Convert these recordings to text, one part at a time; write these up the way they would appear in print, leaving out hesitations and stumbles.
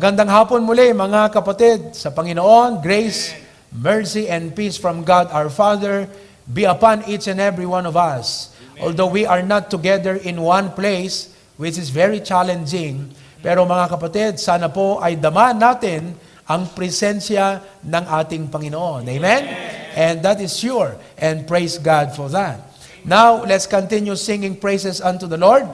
Magandang hapon muli mga kapatid sa Panginoon. Grace, mercy, and peace from God our Father be upon each and every one of us. Although we are not together in one place, which is very challenging, pero mga kapatid, sana po ay daman natin ang presensya ng ating Panginoon. Amen? And that is sure. And praise God for that. Now, let's continue singing praises unto the Lord.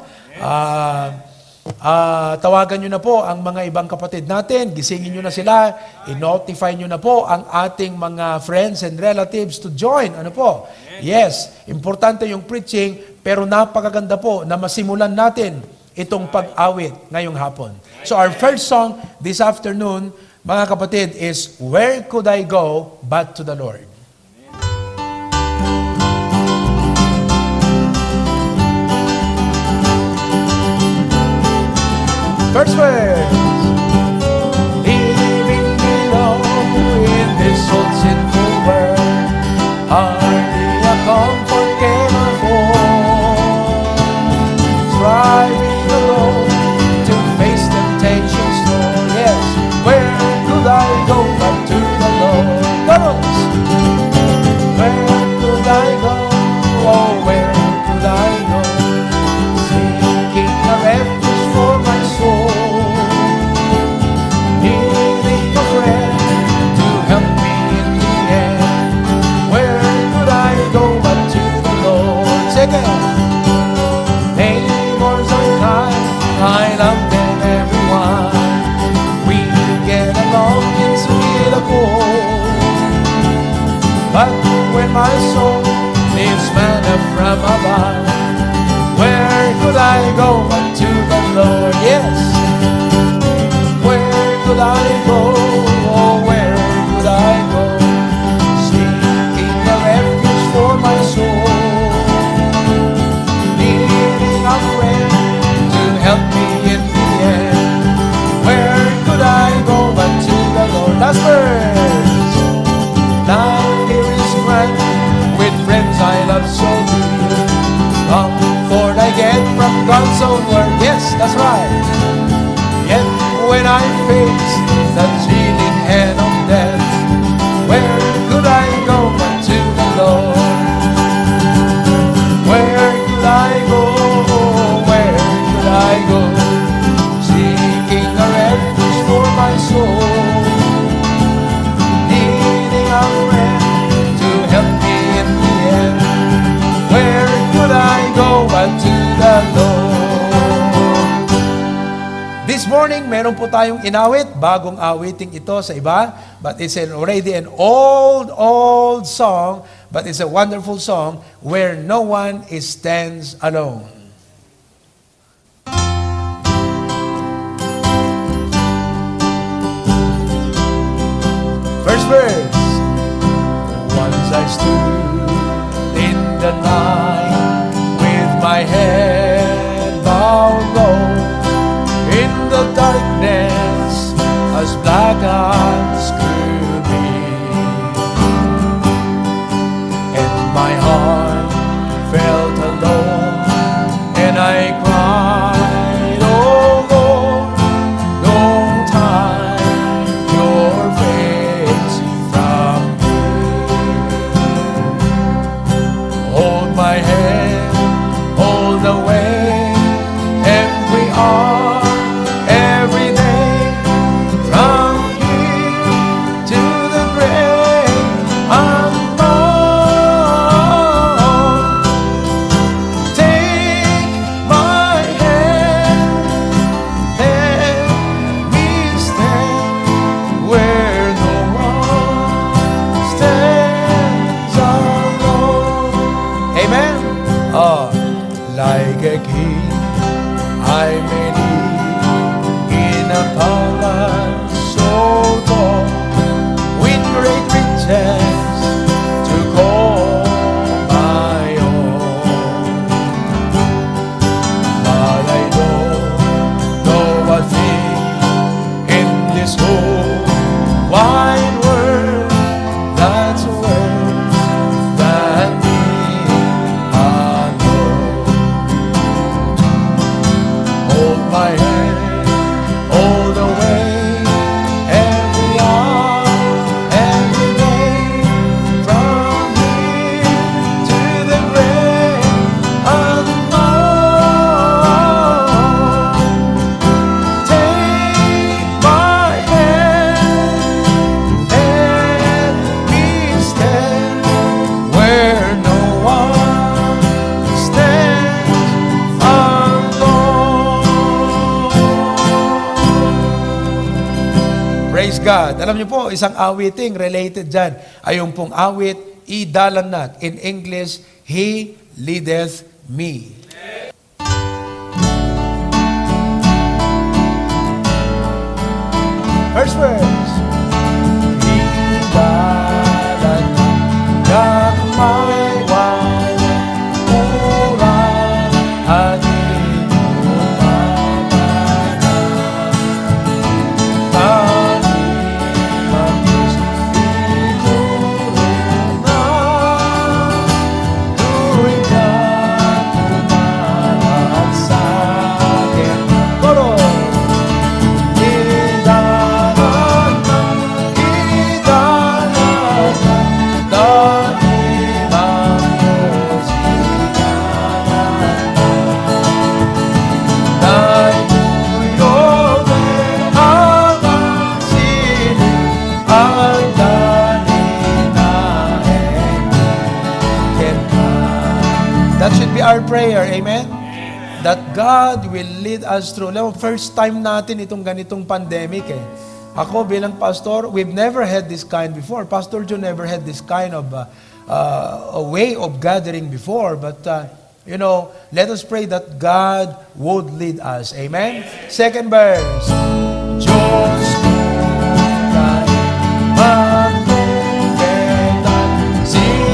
Tawagan nyo na po ang mga ibang kapatid natin, gisingin nyo na sila, i-notify nyo na po ang ating mga friends and relatives to join. Ano po? Yes, importante yung preaching, pero napakaganda po na masimulan natin itong pag-awit ngayong hapon. So our first song this afternoon, mga kapatid, is Where Could I Go But to the Lord? First verse. Leaving below in this old sinful world, hardly a comfort can afford. Striving alone to face temptation's door. Yes, where could I go but to the Lord? Come on. Where could I go? Oh, where could I go? Seeking a refuge for my soul. Neighbors are kind, I love them everyone. We get along in sweet accord. But when my soul needs manna from above, where could I go but to the Lord? Yes. Where could I go? Oh, where could I go? Seeking a refuge for my soul. Help me in the end. Where could I go but to the Lord? Last verse. Now here is Christ, with friends I love so dear. Comfort I get from God's own word. Yes, that's right. Yet when I face the chilling hand of death, where could I go but to the Lord? Where could I go? I go, seeking a refuge for my soul, needing a friend to help me in the end. Where could I go but to the Lord? This morning, meron po tayong inawit, bagong awiting ito sa iba, but it's already an old song, but it's a wonderful song, Where No One Stands Alone. First verse. Once I stood in the night with my head bowed low, in the darkness as black as could be, and my heart felt alone, and I cried, oh Lord, don't hide your face. Hold my hand, hold the way, every hour, every day, from here to the grave, I'm born. Take my hand, let me stand where no one stands alone. Amen. Like a king, I may live in a palace so tall, with great riches to call my own. But I don't know a thing in this whole wide world that's worth that me alone. Hold my hand, all the way, God. Alam niyo po, isang awiting related dyan ay yung pong awit, Idalanak. In English, He leadeth me. First verse. Idalanak yang may walang urang at our prayer, amen? That God will lead us through. First time natin itong ganitong pandemic eh. Ako bilang pastor, we've never had this kind before. Pastor John never had this kind of a way of gathering before. But, let us pray that God would lead us. Amen? Second verse. Diyos ko kay magkuketan si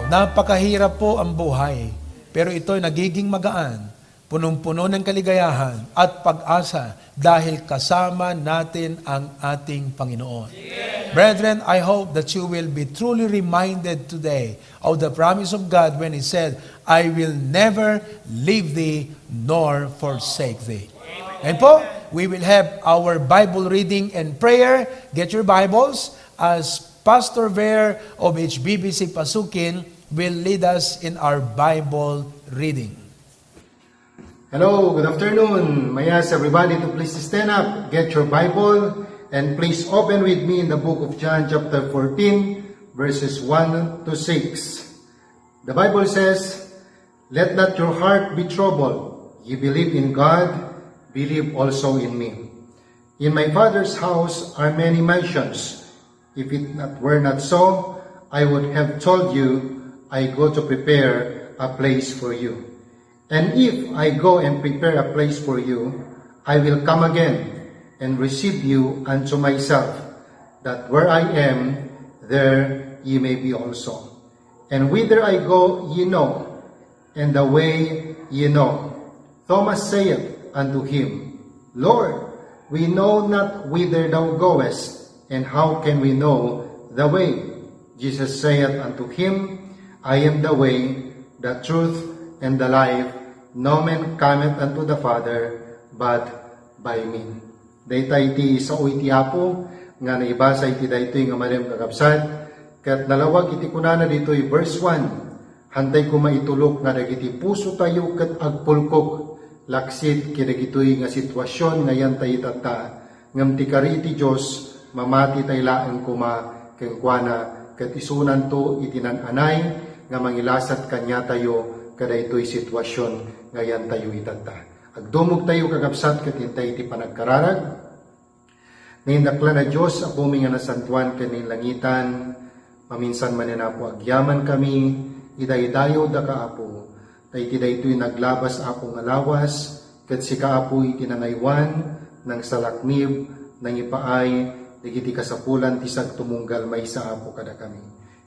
napakahirap po ang buhay, pero ito'y nagiging magaan, punong-puno ng kaligayahan at pag-asa dahil kasama natin ang ating Panginoon. Yeah. Brethren, I hope that you will be truly reminded today of the promise of God when He said, I will never leave thee nor forsake thee. Amen. And po, we will have our Bible reading and prayer. Get your Bibles as Pastor Ver of HBBC Pasukin will lead us in our Bible reading. Hello, good afternoon. May I ask everybody to please stand up, get your Bible, and please open with me in the book of John chapter 14, verses 1 to 6. The Bible says, let not your heart be troubled. You believe in God, believe also in me. In my Father's house are many mansions. If it were not so, I would have told you, I go to prepare a place for you. And if I go and prepare a place for you, I will come again and receive you unto myself, that where I am, there ye may be also. And whither I go ye know, and the way ye know. Thomas saith unto him, Lord, we know not whither thou goest, and how can we know the way? Jesus saith unto him, I am the way, the truth, and the life. No man cometh unto the Father, but by me. Dayta iti sa iti apo, nga naibasa iti daytoy nga marim kakabsat, kat nalawag iti kunana dito'y verse 1, Hantay ko maitulok nga dagiti puso tayo ket agpulkok. Laksit kinagitoy nga sitwasyon ngayon tayo tata. Ngam ti kariti Diyos, mamati tayo laeng kuma kengkwana ket isunan to itinananay nga mangilasat kanya tayo kada ito'y sitwasyon ngayon tayo itata. Agdumog tayo kagapsat ket hintay iti panagkararag. Nindakla na Diyos, ako nga nasantuan kaning langitan, maminsan man na po agyaman kami, iday-dayo da kaapo, tay tiday ito'y naglabas apo nga lawas, ket si kaapo itinangaywan, ng salaknib, ng ipaay, digiti kasapulan, tisag tumunggal may sa apo kada kami.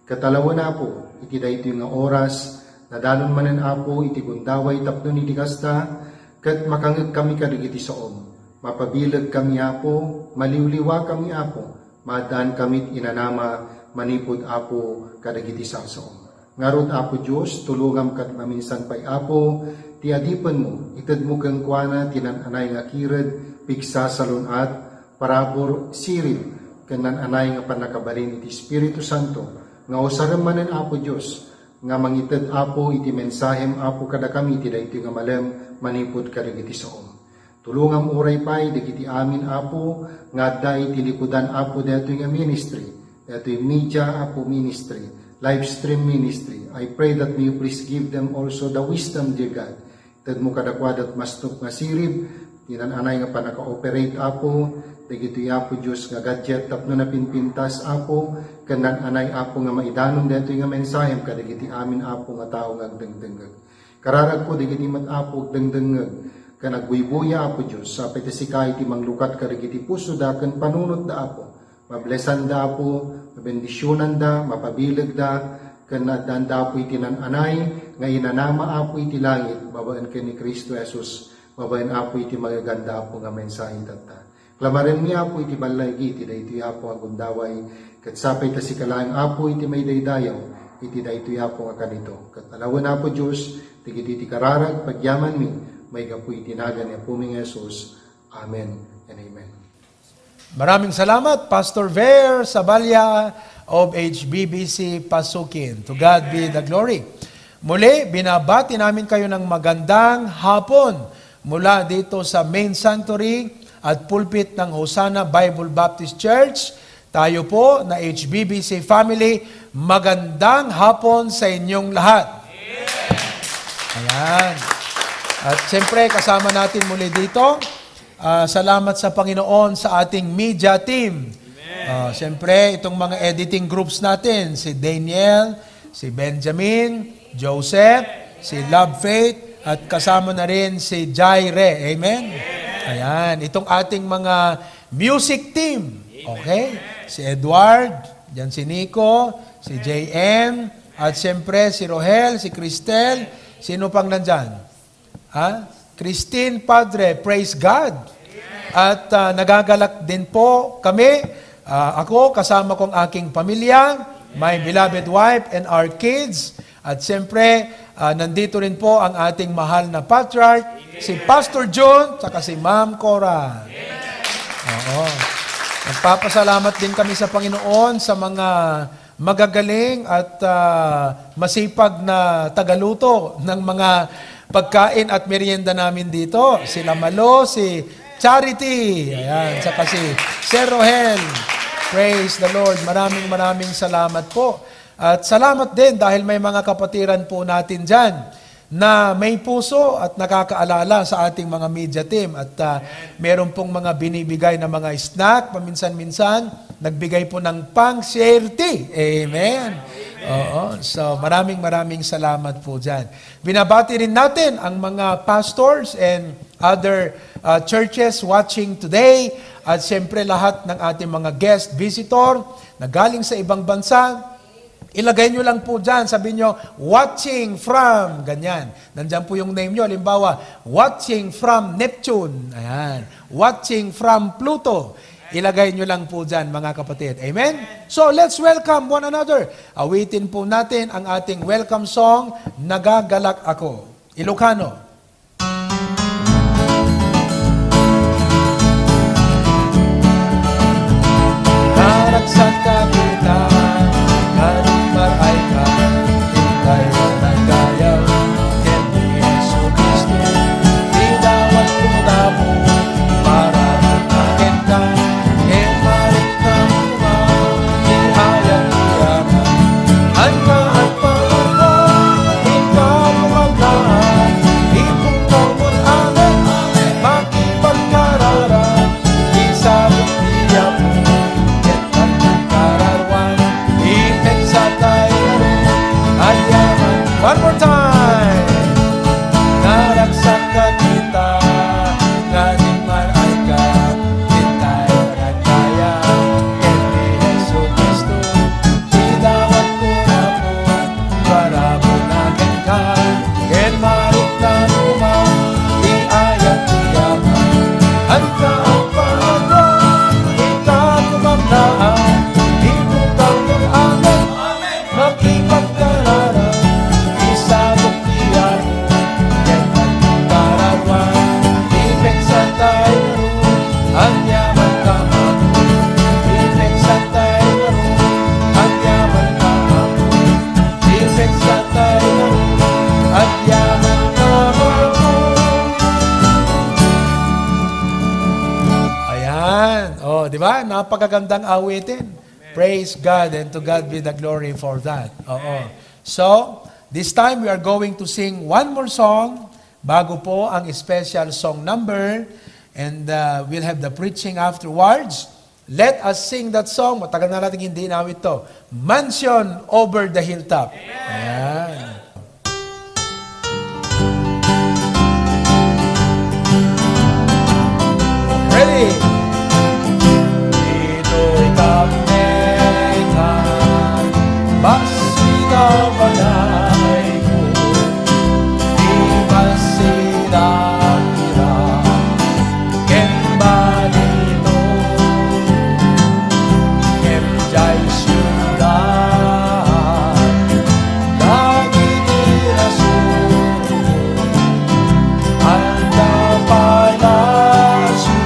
Katalawa na po, itiday ito'y nga oras, nadalon manen apo, iti gundaway tapno ni digasta, ket makangeg kami kadigiti soom. Mapabilag kami apo, maliwliwa kami apo, madaan kami't inanama, manipod apo, kadagiti sasom. Ngarod apo Diyos, tulungam kat maminsan pa'y apo, ti adipan mo, itad mo kang kuana, tinananay nga kired, piksa salunat, parabor sirin, kanananay nga panakabalin iti Espiritu Santo, nga usaram manen apo Diyos, nga mangitad apo, iti mensahem apo kada kami, tida iti nga malem, manipod kadagiti saom. Tulungam uray pa'y, digiti amin apo, nga da itilikudan apo deto'y nga ministry, deto'y media apo ministry, live stream ministry. I pray that may you please give them also the wisdom, dear God. Tad mo kadakwadat mastok nga sirib, tinananay nga panaka-operate apo, digiti apo Diyos nga gadget tapno na pinpintas apo, kanananay apo nga maidanon deto'y nga mensahim, kadagiti amin apo nga tao nga agdengdengag. Kararag po, digiti mat apo agdengdengag, kanagbuibuya apo Diyos, sapay tasikay ti manglukat karigiti puso da, kan panunot da apo, mablesan da apo, mabendisyonan da, mapabilag da, kan nadaan da apo iti nananay, nga inanama apo iti langit, babaan ka ni Kristo Jesus, babaan apo iti magaganda apo nga mensahe tata. Klamaren mi apo iti balay iti da iti apo agundaway, kat sapay tasikalaang apo iti may daydayaw, iti da iti apo nga kanito. Katalawan apo Diyos, tigiti kararag, pagyaman mi, may kapoy tinagan ni Apuming Jesus. Amen and amen. Maraming salamat, Pastor Ver Sabalya of HBBC Pasukin. To God be the glory. Muli, binabati namin kayo ng magandang hapon mula dito sa main sanctuary at pulpit ng Hosanna Bible Baptist Church. Tayo po na HBBC family, magandang hapon sa inyong lahat. Ayan. At siyempre, kasama natin muli dito. Salamat sa Panginoon sa ating media team. Siyempre, itong mga editing groups natin, si Daniel, si Benjamin, Joseph, si Love Faith, at kasama na rin si Jaire. Amen? Ayan, itong ating mga music team. Okay? Si Edward, dyan si Nico, si JM, at siyempre si Rohel, si Cristel, sino pang nandyan? Christine Padre, praise God. At nagagalak din po kami, ako kasama kong aking pamilya, my beloved wife and our kids. At siyempre, nandito rin po ang ating mahal na patriarch, si Pastor John, saka si Ma'am Cora. Oo. Nagpapasalamat din kami sa Panginoon sa mga magagaling at masipag na tagaluto ng mga pagkain at merienda namin dito. Sila Malo, si Charity, ayan, saka si Sir Rohel. Praise the Lord. Maraming salamat po. At salamat din dahil may mga kapatiran po natin dyan na may puso at nakakaalala sa ating mga media team. At meron pong mga binibigay na mga snack, paminsan-minsan, nagbigay po ng pang-share-tea. Amen. Oo. So, maraming salamat po dyan. Binabati rin natin ang mga pastors and other churches watching today. At siyempre lahat ng ating mga guest visitor na galing sa ibang bansa. Ilagay nyo lang po dyan, sabi nyo, watching from, ganyan. Nandyan po yung name nyo. Halimbawa, watching from Neptune. Ayan. Watching from Pluto. Ilagay nyo lang po dyan, mga kapatid. Amen? So, let's welcome one another. Awitin po natin ang ating welcome song, Nagagalak Ako. Ilocano. Haragsan ka kita, maray ka, ikay na Napakagandang awitin. Praise God, and to God be the glory for that. Oo. So, this time we are going to sing one more song bago po ang special song number, and we'll have the preaching afterwards. Let us sing that song. Matagal na natin hindi nawit to. Mansion Over the Hilltop. Ayan. Ready? Dito'y kapetan, basida balay ko, di basida kira, kembalito, kemjay syudad, lagi dirasuko, anda palasyo,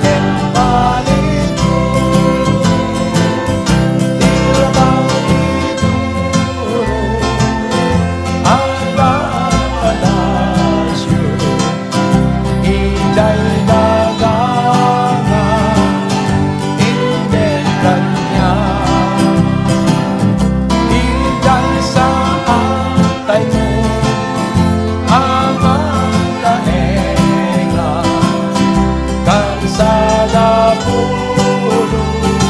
kembalito, dirabangito, anda palasyo, ijay dagana, indel kanya, ijay sa atay mo, amang laenga, kansada pulos,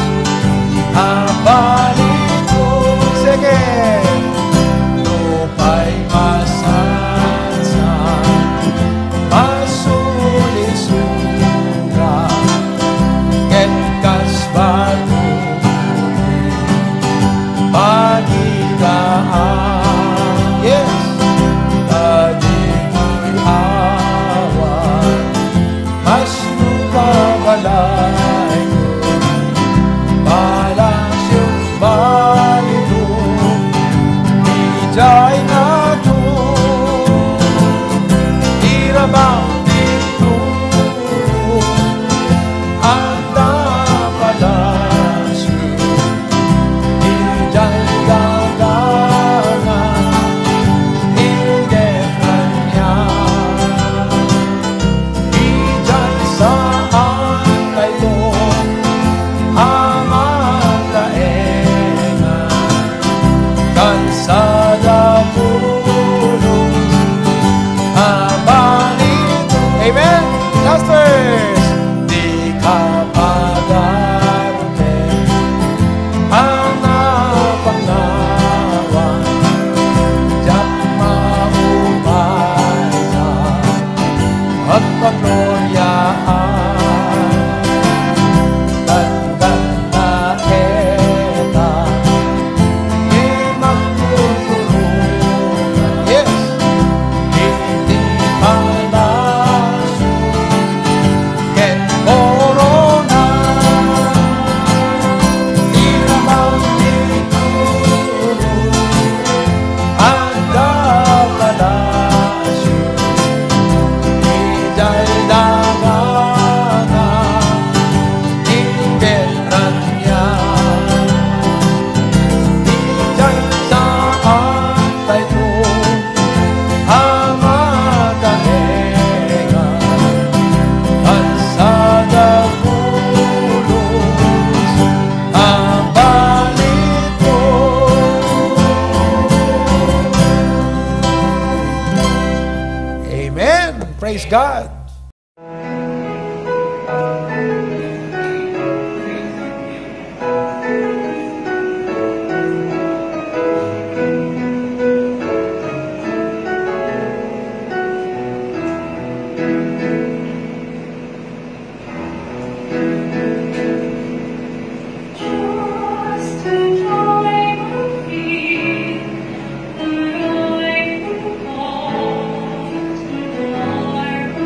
abalito, sige, lupay masansan, masulisura, ketkas batuli, pagidaan, yes, tadiko'y awan, mas nukabalay ko, palasyong balito, ijay nato, dirabang dituro, anda palasyo, ijay gagana, hindi kanya, ijay saan kayo, amang laenga, kansada pulos, abalito. Amen? Pastors! Di ka pagarte, ang napangawan, diyak maumay na, at pagloryaan, dandan na eta, di magtutulungan. Yes! Hindi palasyo, ken corona, di naman dituro, anda palasyo, ijay dagana, indel ranya, ijay saan tayo, amagaenga, kansada pulos, abalito. Amen. Praise God. Just to join the feet, the life of God, to the Lord of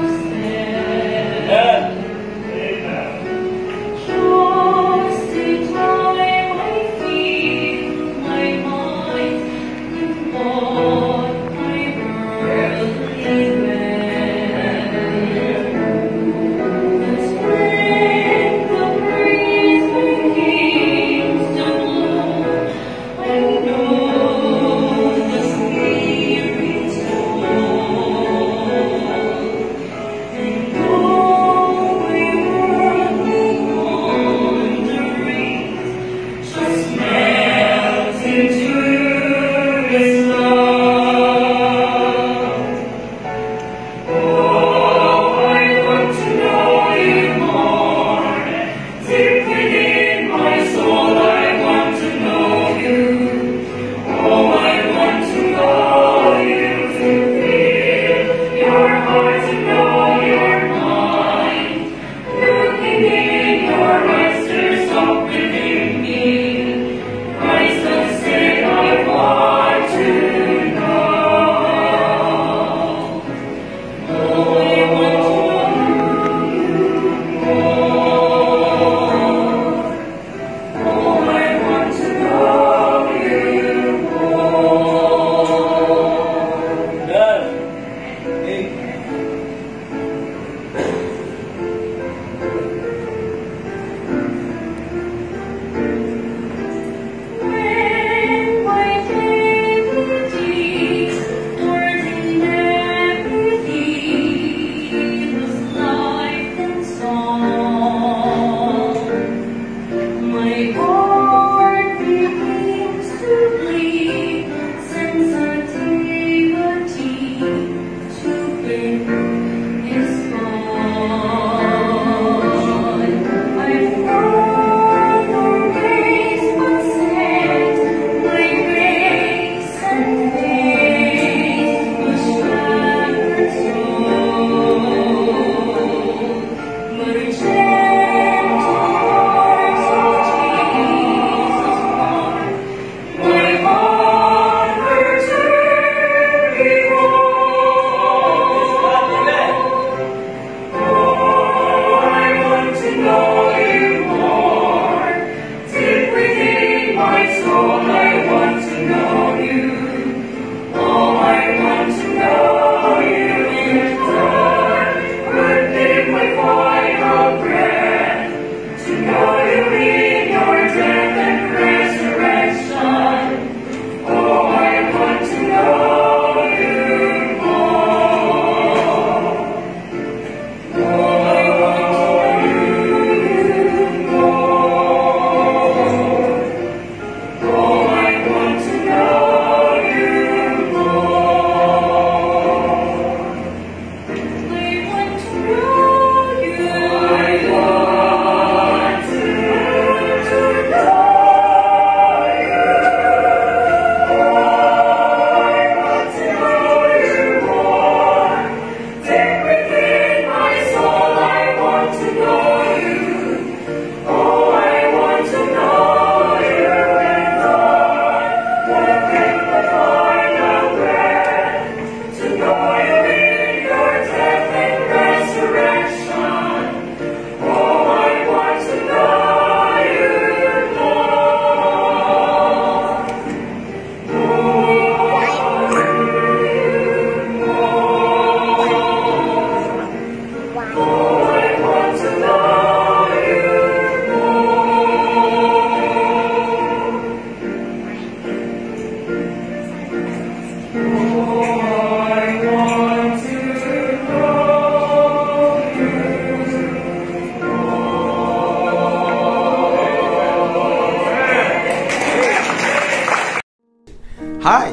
Hi!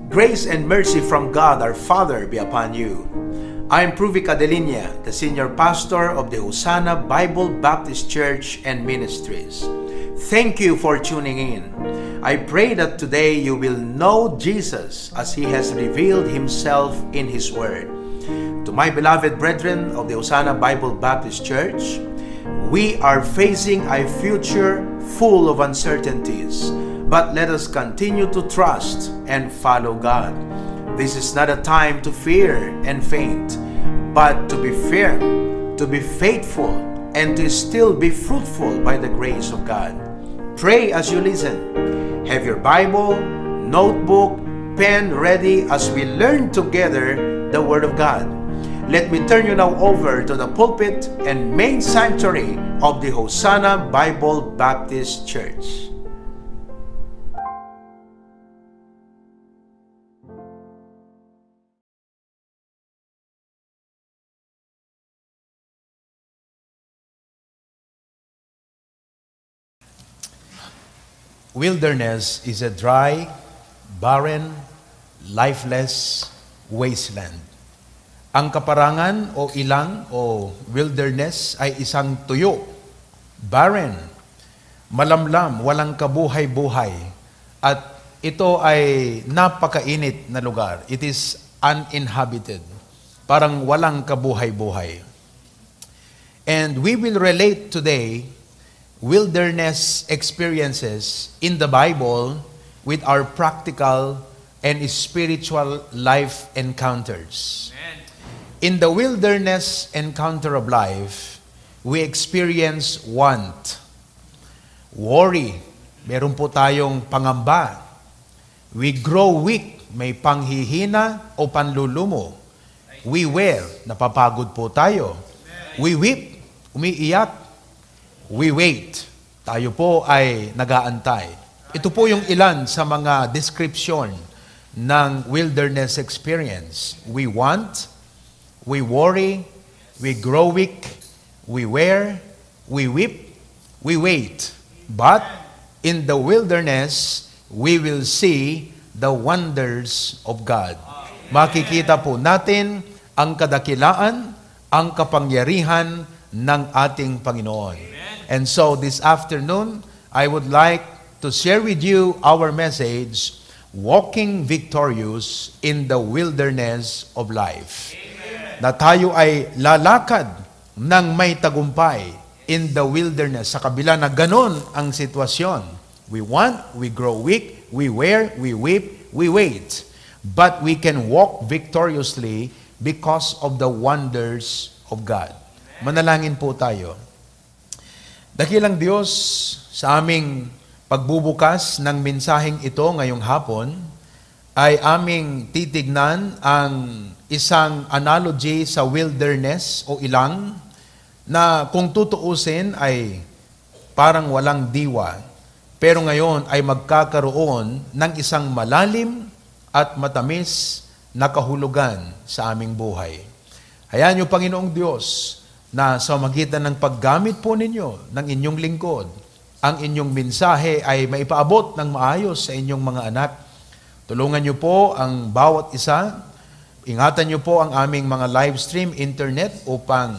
Grace and mercy from God our Father be upon you. I am Pruvi Cadelinia, the Senior Pastor of the Hosanna Bible Baptist Church and Ministries. Thank you for tuning in. I pray that today you will know Jesus as He has revealed Himself in His Word. To my beloved brethren of the Hosanna Bible Baptist Church, we are facing a future full of uncertainties, but let us continue to trust and follow God. This is not a time to fear and faint, but to be firm, to be faithful, and to still be fruitful by the grace of God. Pray as you listen. Have your Bible, notebook, pen ready as we learn together the Word of God. Let me turn you now over to the pulpit and main sanctuary of the Hosanna Bible Baptist Church. Wilderness is a dry, barren, lifeless wasteland. Ang kaparangan o ilang o wilderness ay isang tuyo, barren, malamlam, walang kabuhay-buhay. At ito ay napakainit na lugar. It is uninhabited. Parang walang kabuhay-buhay. And we will relate today wilderness experiences in the Bible with our practical and spiritual life encounters. Amen. In the wilderness encounter of life, we experience want, worry, meron po tayong pangamba. We grow weak, may panghihina o panlulumo. We wear, napapagod po tayo. We weep, umiiyak. We wait. Tayo po ay nag-aantay. Ito po yung ilan sa mga description ng wilderness experience. We want, we worry, we grow weak, we wear, we weep, we wait. But in the wilderness, we will see the wonders of God. Makikita po natin ang kadakilaan, ang kapangyarihan ng ating Panginoon. And so this afternoon, I would like to share with you our message, Walking Victorious in the Wilderness of Life. Amen. Na tayo ay lalakad ng may tagumpay in the wilderness. Sa kabila na ganon ang sitwasyon. We want, we grow weak, we wear, we weep, we wait. But we can walk victoriously because of the wonders of God. Manalangin po tayo. Dakilang Diyos, sa aming pagbubukas ng mensaheng ito ngayong hapon, ay aming titignan ang isang analogy sa wilderness o ilang na kung tutuusin ay parang walang diwa. Pero ngayon ay magkakaroon ng isang malalim at matamis na kahulugan sa aming buhay. Hayaan niyo, Panginoong Diyos, na sa magitan ng paggamit po ninyo ng inyong lingkod, ang inyong mensahe ay maipaabot ng maayos sa inyong mga anak. Tulungan niyo po ang bawat isa. Ingatan niyo po ang aming mga live stream, internet, upang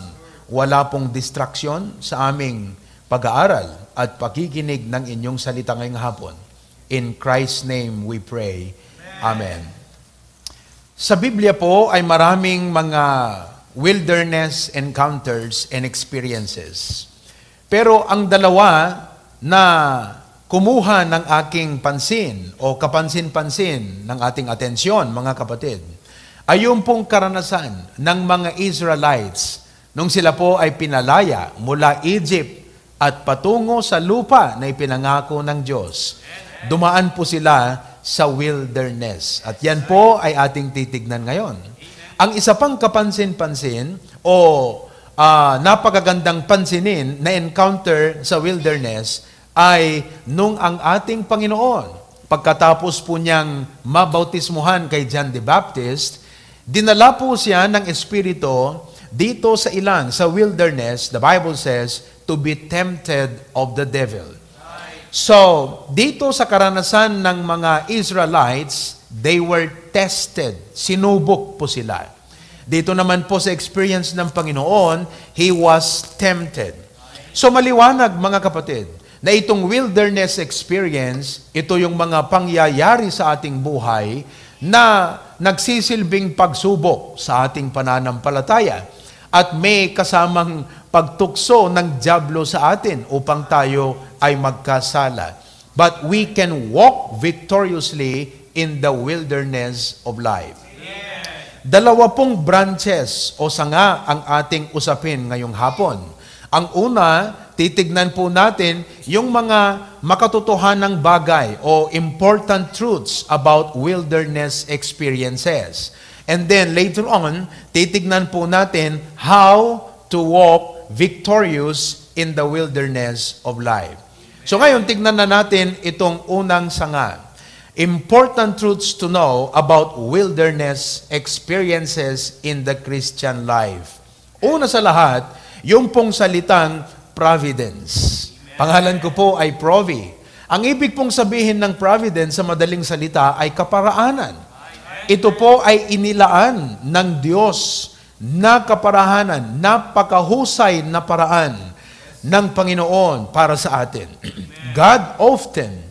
wala pong distraction sa aming pag-aaral at pakikinig ng inyong salita ngayong hapon. In Christ's name we pray. Amen. Sa Biblia po ay maraming mga wilderness encounters and experiences. Pero ang dalawa na kumuha ng aking pansin o kapansin-pansin ng ating atensyon, mga kapatid, ay yung pong karanasan ng mga Israelites nung sila po ay pinalaya mula Egypt at patungo sa lupa na ipinangako ng Diyos. Dumaan po sila sa wilderness. At yan po ay ating titignan ngayon. Ang isa pang kapansin-pansin o napakagandang pansinin na encounter sa wilderness ay nung ang ating Panginoon, pagkatapos po niyang mabautismuhan kay John the Baptist, dinala po siya ng Espiritu dito sa ilang, sa wilderness, the Bible says, to be tempted of the devil. So, dito sa karanasan ng mga Israelites, they were tested. Sinubok po sila. Dito naman po sa experience ng Panginoon, He was tempted. So, maliwanag mga kapatid, na itong wilderness experience, ito yung mga pangyayari sa ating buhay na nagsisilbing pagsubok sa ating pananampalataya at may kasamang pagtukso ng dyablo sa atin upang tayo ay magkasala. But we can walk victoriously in the wilderness of life. Dalawa pong branches o sanga ang ating usapin ngayong hapon. Ang una, titignan po natin yung mga makatotohanang bagay o important truths about wilderness experiences. And then later on, titignan po natin how to walk victorious in the wilderness of life. So ngayon, tignan na natin itong unang sanga. Important truths to know about wilderness experiences in the Christian life. Una sa lahat, yung pong salitang providence. Pangalan ko po ay Provi. Ang ibig pong sabihin ng providence sa madaling salita ay kaparaanan. Ito po ay inilaan ng Diyos na kaparahanan, napakahusay na paraan ng Panginoon para sa atin. God often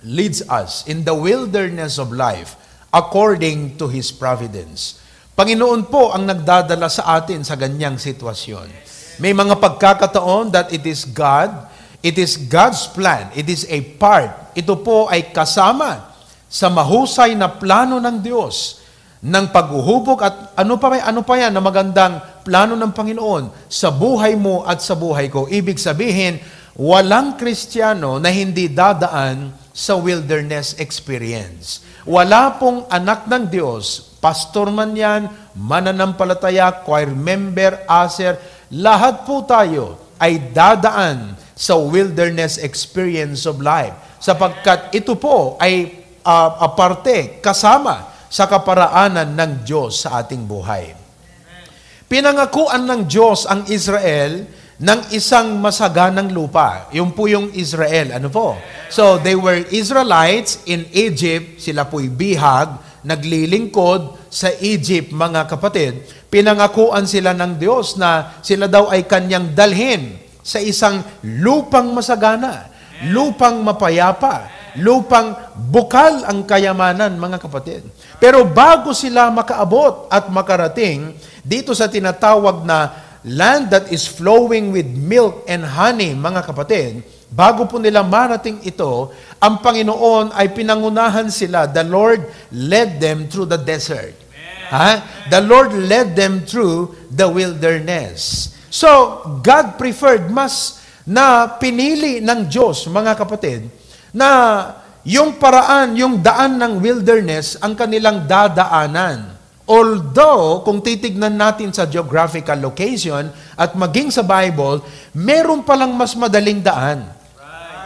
leads us in the wilderness of life according to His providence. Panginoon po ang nagdadala sa atin sa ganyang sitwasyon. May mga pagkakataon that it is God, it is God's plan, it is a part. Ito po ay kasama sa mahusay na plano ng Diyos ng paghuhubog at ano pa yan na magandang plano ng Panginoon sa buhay mo at sa buhay ko. Ibig sabihin, walang Kristiyano na hindi dadaan sa wilderness experience. Wala pong anak ng Diyos, pastor man yan, mananampalataya, choir member, aser, lahat po tayo ay dadaan sa wilderness experience of life. Sapagkat ito po ay aparte, kasama sa kaparaanan ng Diyos sa ating buhay. Pinangakuan ng Diyos ang Israel ng isang masaganang lupa. Yung po yung Israel. Ano po? So, they were Israelites in Egypt. Sila po'y bihag, naglilingkod sa Egypt, mga kapatid. Pinangakuan sila ng Diyos na sila daw ay kanyang dalhin sa isang lupang masagana, lupang mapayapa, lupang bukal ang kayamanan, mga kapatid. Pero bago sila makaabot at makarating dito sa tinatawag na land that is flowing with milk and honey, mga kapatid, bago po nila marating ito, ang Panginoon ay pinangunahan sila. The Lord led them through the desert. The Lord led them through the wilderness. So, God preferred mas na pinili ng Diyos, mga kapatid, na yung paraan, yung daan ng wilderness ang kanilang dadaanan. Although, kung titignan natin sa geographical location at maging sa Bible, meron palang mas madaling daan.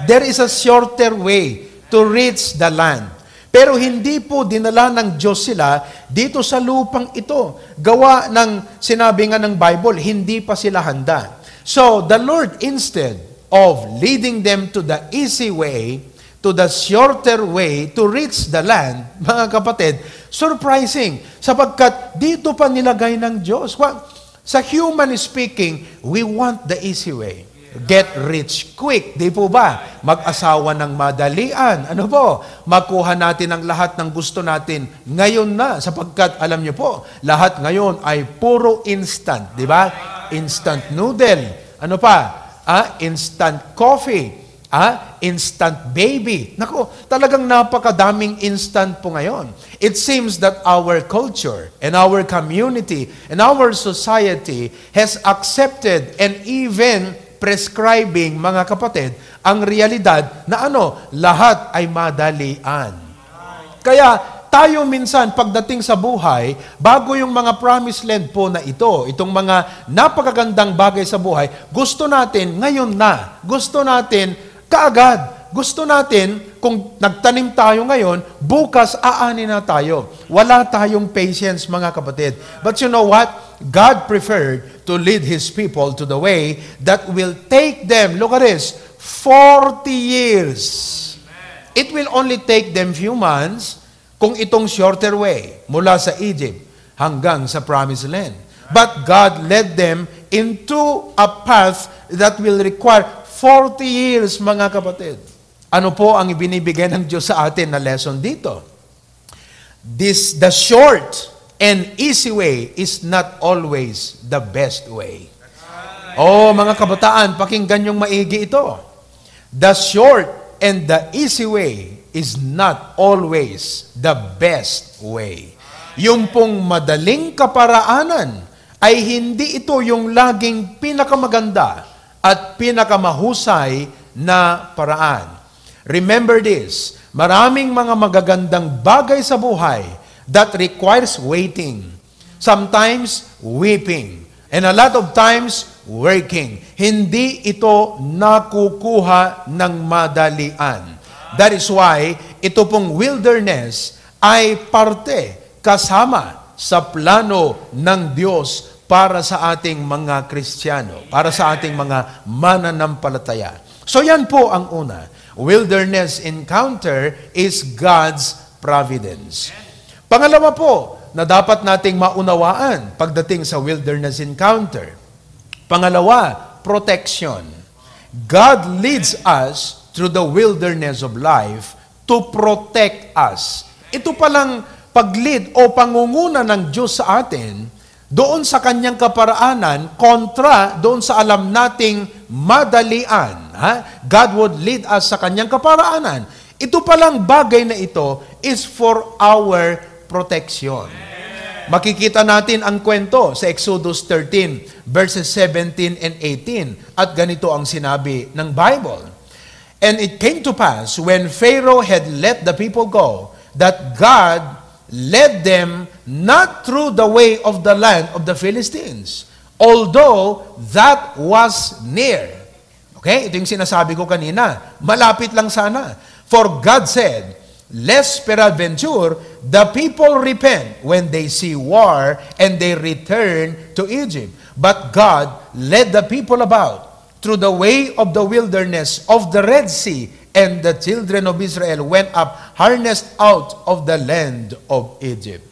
There is a shorter way to reach the land. Pero hindi po dinala ng Diyos sila dito sa lupang ito. Gawa ng sinabi nga ng Bible, hindi pa sila handa. So, the Lord, instead of leading them to the easy way, to the shorter way to reach the land, mga kapatid, surprising, sapagkat dito pa nilagay ng Diyos. Sa human speaking, we want the easy way. Get rich quick, di po ba? Mag-asawa ng madalian. Ano po? Makuha natin ang lahat ng gusto natin ngayon na, sapagkat alam niyo po, lahat ngayon ay puro instant, di ba? Instant noodle. Ano pa? Instant coffee. Instant baby. Naku, talagang napakadaming instant po ngayon. It seems that our culture and our community and our society has accepted and even prescribing, mga kapatid, ang realidad na lahat ay madalian. Kaya tayo minsan pagdating sa buhay, bago yung mga promised land po na itong mga napakagandang bagay sa buhay, gusto natin ngayon na. Gusto natin kaagad. Gusto natin, kung nagtanim tayo ngayon, bukas aanin na tayo. Wala tayong patience, mga kapatid. But you know what? God preferred to lead His people to the way that will take them, look at this, 40 years. It will only take them few months kung itong shorter way, mula sa Egypt hanggang sa Promised Land. But God led them into a path that will require 40 years, mga kapatid. Ano po ang ibinibigay ng Diyos sa atin na lesson dito? The short and easy way is not always the best way. Mga kabataan, pakinggan yung maigi ito. The short and the easy way is not always the best way. Yung pong madaling kaparaanan ay hindi ito yung laging pinakamaganda at pinakamahusay na paraan. Remember this, maraming mga magagandang bagay sa buhay that requires waiting. Sometimes, weeping. And a lot of times, working. Hindi ito nakukuha ng madalian. That is why, ito pong wilderness ay parte, kasama sa plano ng Diyos para sa ating mga Kristiyano, para sa ating mga mananampalataya. So yan po ang una. Wilderness encounter is God's providence. Pangalawa po, na dapat nating maunawaan pagdating sa wilderness encounter. Pangalawa, protection. God leads us through the wilderness of life to protect us. Ito palang pag-lead o pangunguna ng Diyos sa atin doon sa kanyang kaparaanan kontra doon sa alam nating madalian. God would lead us sa kanyang kaparaanan. Ito palang bagay na ito is for our protection. Makikita natin ang kwento sa Exodus 13 verses 17 and 18 at ganito ang sinabi ng Bible. And it came to pass when Pharaoh had let the people go that God led them not through the way of the land of the Philistines, although that was near. Okay? Ito yung sinasabi ko kanina. Malapit lang sana. For God said, lest peradventure the people repent when they see war and they return to Egypt. But God led the people about through the way of the wilderness of the Red Sea, and the children of Israel went up harnessed out of the land of Egypt.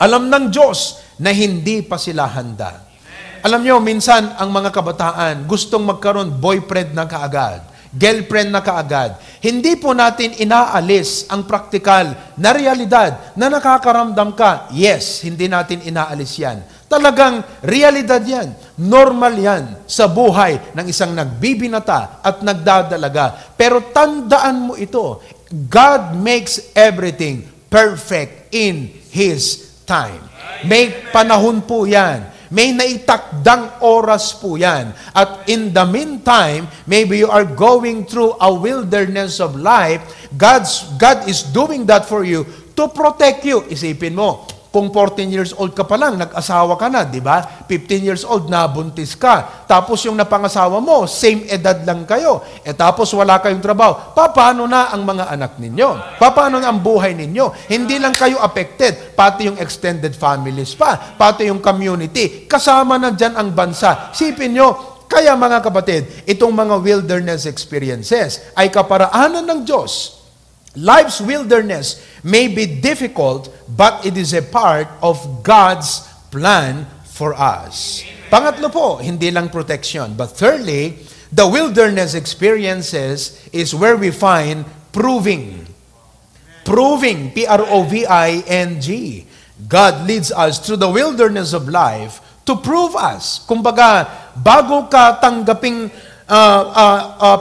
Alam ng Diyos na hindi pa sila handa. Alam nyo, minsan ang mga kabataan gustong magkaroon boyfriend na kaagad, girlfriend na kaagad. Hindi po natin inaalis ang praktikal na realidad na nakakaramdam ka. Yes, hindi natin inaalis yan. Talagang realidad yan. Normal yan sa buhay ng isang nagbibinata at nagdadalaga. Pero tandaan mo ito, God makes everything perfect in His time. May panahon po yan. May naitakdang oras po yan. At in the meantime, maybe you are going through a wilderness of life. God is doing that for you to protect you. Isipin mo, kung 14 years old ka pa lang, nag-asawa ka na, di ba? 15 years old, nabuntis ka. Tapos yung napangasawa mo, same edad lang kayo. Tapos wala kayong trabaho. Paano na ang mga anak ninyo? Paano na ang buhay ninyo? Hindi lang kayo affected, pati yung extended families pa, pati yung community. Kasama na dyan ang bansa. Sipin nyo, kaya mga kapatid, itong mga wilderness experiences ay kaparaanan ng Diyos. Life's wilderness may be difficult, but it is a part of God's plan for us. Pangatlo po, hindi lang protection. But thirdly, the wilderness experiences is where we find proving. Proving, P-R-O-V-I-N-G. God leads us through the wilderness of life to prove us. Kumbaga, bago ka tanggaping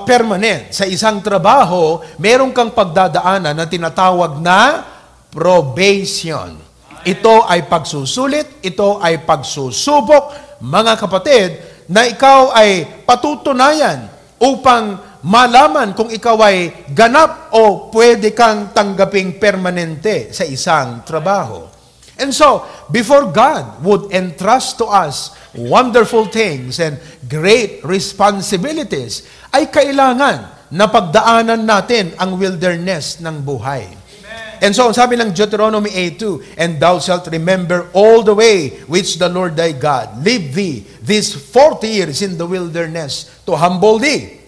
permanent sa isang trabaho, meron kang pagdadaanan na tinatawag na probation. Ito ay pagsusulit, ito ay pagsusubok, mga kapatid, na ikaw ay patutunayan upang malaman kung ikaw ay ganap o pwede kang tanggaping permanente sa isang trabaho. And so, before God would entrust to us wonderful things and great responsibilities, ay kailangan na pagdaanan natin ang wilderness ng buhay. Amen. And so, sabi ng Deuteronomy 8:2, "And thou shalt remember all the way which the Lord thy God lead thee these 40 years in the wilderness to humble thee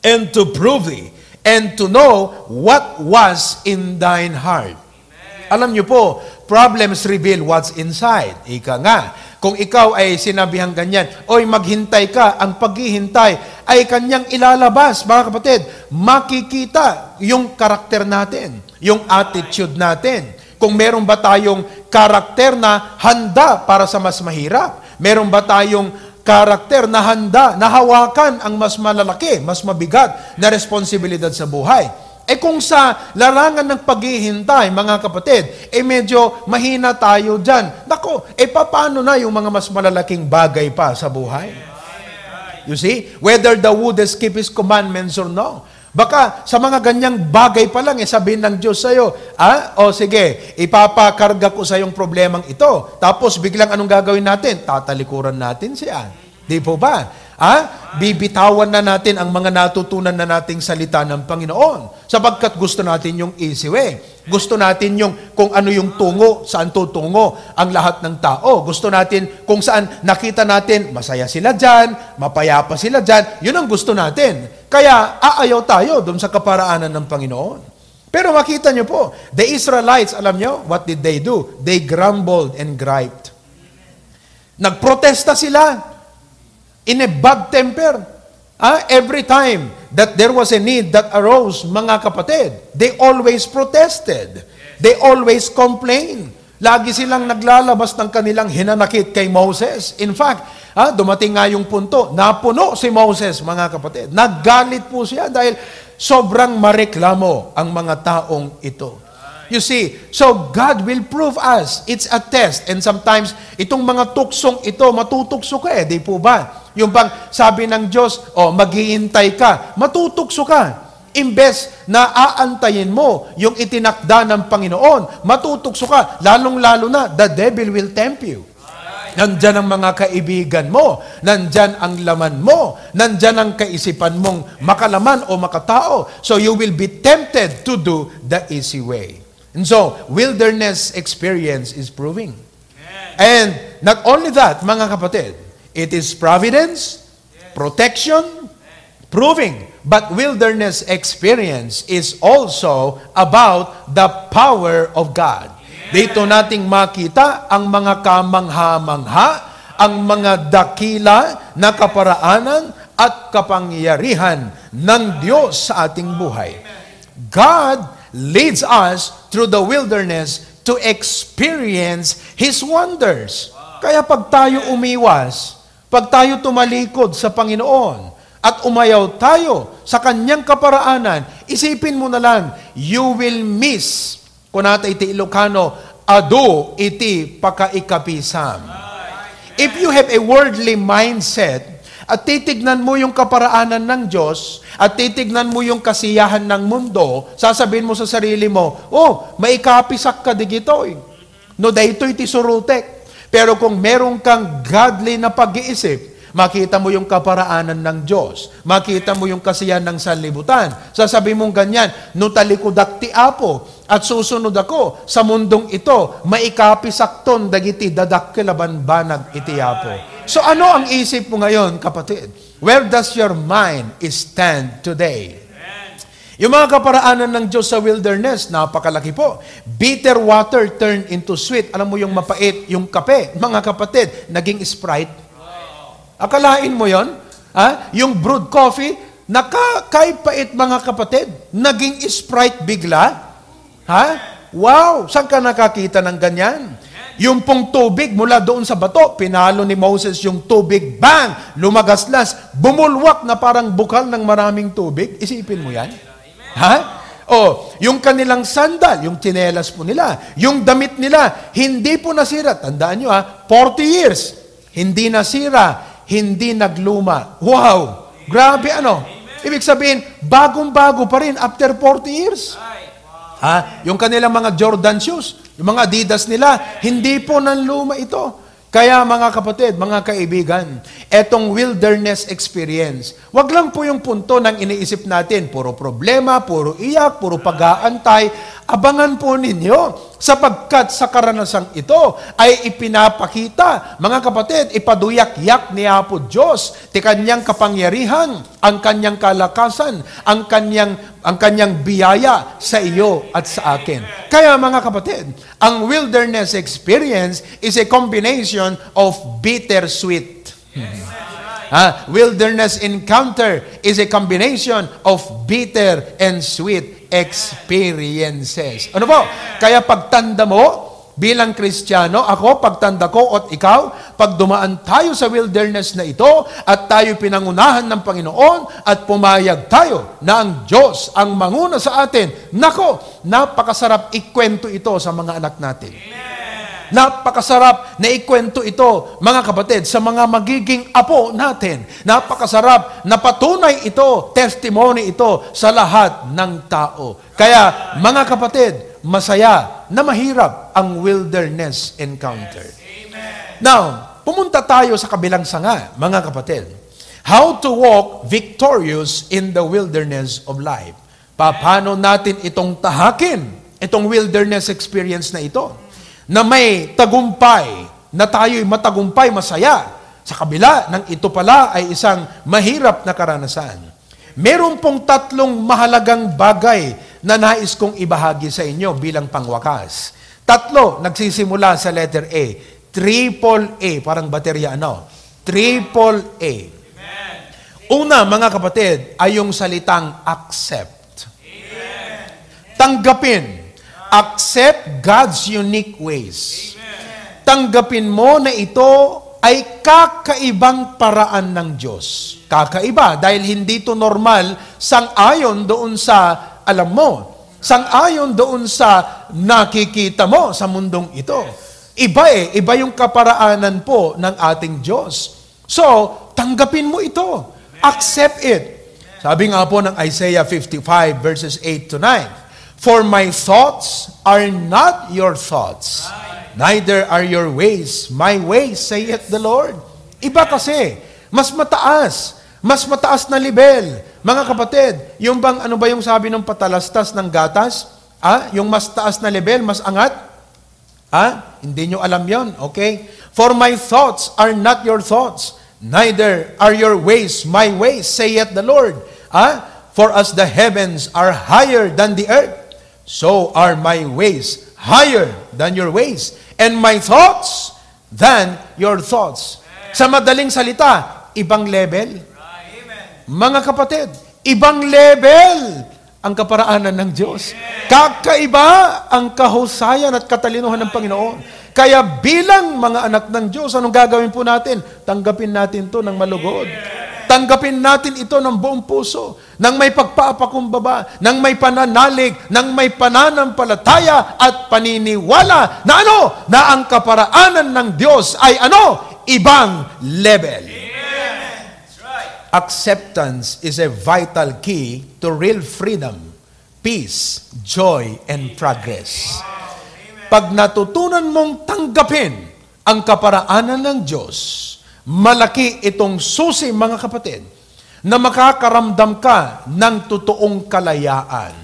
and to prove thee and to know what was in thine heart." Alam niyo po, problems reveal what's inside. Ika nga, kung ikaw ay sinabihang ganyan, oy maghintay ka, ang paghihintay ay kanyang ilalabas, mga kapatid, makikita yung karakter natin, yung attitude natin. Kung meron ba tayong karakter na handa para sa mas mahirap, meron ba tayong karakter na handa na hawakan ang mas malalaki, mas mabigat na responsibilidad sa buhay. Kung sa larangan ng paghihintay, mga kapatid, medyo mahina tayo dyan. Nako, paano na yung mga mas malalaking bagay pa sa buhay? You see? Whether the wood has keep His commandments or no. Baka sa mga ganyang bagay pa lang, sabihin ng Diyos sa'yo, sige, ipapakarga ko sa yung problemang ito. Tapos biglang anong gagawin natin? Tatalikuran natin siya. Di po ba? Bibitawan na natin ang mga natutunan na nating salita ng Panginoon. Sapagkat gusto natin yung easy way. Gusto natin yung kung ano yung tungo, saan tutungo ang lahat ng tao. Gusto natin kung saan nakita natin, masaya sila dyan, mapayapa sila dyan. Yun ang gusto natin. Kaya aayaw tayo dun sa kaparaanan ng Panginoon. Pero makita nyo po, the Israelites, alam nyo, what did they do? They grumbled and griped. Nagprotesta sila. In a bad temper. Every time that there was a need that arose, mga kapatid, they always protested. They always complained. Lagi silang naglalabas ng kanilang hinanakit kay Moses. In fact, dumating nga yung punto, napuno si Moses, mga kapatid. Naggalit po siya dahil sobrang mareklamo ang mga taong ito. You see, so God will prove us. It's a test. And sometimes, itong mga tuksong ito, matutukso ka di po ba? Yung bang sabi ng Diyos, maghihintay ka, matutukso ka. Imbes na aantayin mo yung itinakda ng Panginoon, matutukso ka. Lalong-lalo na, the devil will tempt you. Nandyan ang mga kaibigan mo, nandyan ang laman mo, nandyan ang kaisipan mong makalaman o makatao. So you will be tempted to do the easy way. And so, wilderness experience is proving. And not only that, mga kapatid, it is providence, protection, proving. But wilderness experience is also about the power of God. Dito nating makita ang mga kamangha-mangha, ang mga dakila na kaparaanan at kapangyarihan ng Diyos sa ating buhay. God leads us through the wilderness to experience His wonders. Kaya pag tayo umiwas, pag tayo tumalikod sa Panginoon, at umayaw tayo sa Kanyang kaparaanan, isipin mo na lang, you will miss, kunata iti Ilocano, adu iti pakaikapisam. If you have a worldly mindset, at titignan mo yung kaparaanan ng Diyos, at titignan mo yung kasiyahan ng mundo, sasabihin mo sa sarili mo, oh, maikapisak ka digitoy. No, dahito iti surutek. Pero kung meron kang godly na pag-iisip, makita mo yung kaparaanan ng Diyos, makita mo yung kasiyahan ng sanlibutan, sasabihin mong ganyan, no talikudak ti Apo, at susunod ako sa mundong ito, maikapisakton dagiti dadakkilaban banag iti Apo. So ano ang isip mo ngayon, kapatid? Where does your mind stand today? Yung mga kaparaanan ng Diyos sa wilderness, napakalaki po. Bitter water turned into sweet. Alam mo yung mapait, yung kape, mga kapatid, naging Sprite. Akalain mo yon? Yung brewed coffee, nakakaipait mga kapatid, naging Sprite bigla. Wow! Saan ka nakakita ng ganyan? Yung pong tubig mula doon sa bato, pinalo ni Moses yung tubig, bang! Lumagaslas, bumulwak na parang bukal ng maraming tubig. Isipin mo yan? Yung kanilang sandal, yung tsinelas po nila, yung damit nila, hindi po nasira. Tandaan nyo 40 years, hindi nasira, hindi nagluma. Wow! Grabe ano? Ibig sabihin, bagong-bago pa rin after 40 years. Yung kanilang mga Jordan shoes, yung mga Adidas nila, hindi po nanluma ito. Kaya mga kapatid, mga kaibigan, etong wilderness experience, wag lang po yung punto ng iniisip natin, puro problema, puro iyak, puro pag-aantay, abangan po ninyo, sapagkat sa karanasang ito ay ipinapakita, mga kapatid, ipaduyak-yak ni Apo Diyos, ti kanyang kapangyarihan, ang kanyang kalakasan, ang kanyang biyaya sa iyo at sa akin. Kaya mga kapatid, ang wilderness experience is a combination of bittersweet. Wilderness encounter is a combination of bitter and sweet experiences. Ano po? Kaya pagtanda mo, bilang Kristiyano, ako, pagtanda ko at ikaw, pag dumaan tayo sa wilderness na ito at tayo pinangunahan ng Panginoon at pumayag tayo na ang Diyos ang manguna sa atin, nako, napakasarap ikwento ito sa mga anak natin. Napakasarap na ikwento ito, mga kapatid, sa mga magiging apo natin. Napakasarap na patunay ito, testimony ito sa lahat ng tao. Kaya, mga kapatid, masaya na mahirap ang wilderness encounter. Now, pumunta tayo sa kabilang sanga, mga kapatid. How to walk victorious in the wilderness of life. Paano natin itong tahakin, itong wilderness experience na ito? Na may tagumpay, na tayo'y matagumpay, masaya, sa kabila ng ito pala ay isang mahirap na karanasan. Meron pong tatlong mahalagang bagay na nais kong ibahagi sa inyo bilang pangwakas. Tatlo, nagsisimula sa letter A. Triple A, parang baterya Triple A. Una, mga kapatid, ay yung salitang accept. Tanggapin. Accept God's unique ways. Tanggapin mo na ito ay kakaibang paraan ng Diyos. Kakaiba dahil hindi ito normal sang-ayon doon sa alam mo. Sang-ayon doon sa nakikita mo sa mundong ito. Iba yung kaparaanan po ng ating Diyos. So, tanggapin mo ito. Accept it. Sabi nga po ng Isaiah 55 verses 8 to 9. For my thoughts are not your thoughts, neither are your ways my ways, saith the Lord. Iba kasi, mas mataas na level. Mga kapatid, yung bang, ano ba yung sabi ng patalastas ng gatas? Yung mas taas na level, mas angat? Hindi nyo alam yon, okay? For my thoughts are not your thoughts, neither are your ways my ways, saith the Lord. For as the heavens are higher than the earth, so are my ways higher than your ways, and my thoughts than your thoughts. Sa madaling salita, ibang level. Mga kapatid, ibang level ang kaparaanan ng Diyos. Kakaiba ang kahusayan at katalinuhan ng Panginoon. Kaya bilang mga anak ng Diyos, anong gagawin po natin? Tanggapin natin to ng malugod. Tanggapin natin ito ng buong puso, nang may pagpapakumbaba, nang may pananalig, nang may pananampalataya at paniniwala na Na ang kaparaanan ng Diyos ay ibang level. Acceptance is a vital key to real freedom, peace, joy, and progress. Pag natutunan mong tanggapin ang kaparaanan ng Diyos, malaki itong susi, mga kapatid, na makakaramdam ka ng totoong kalayaan.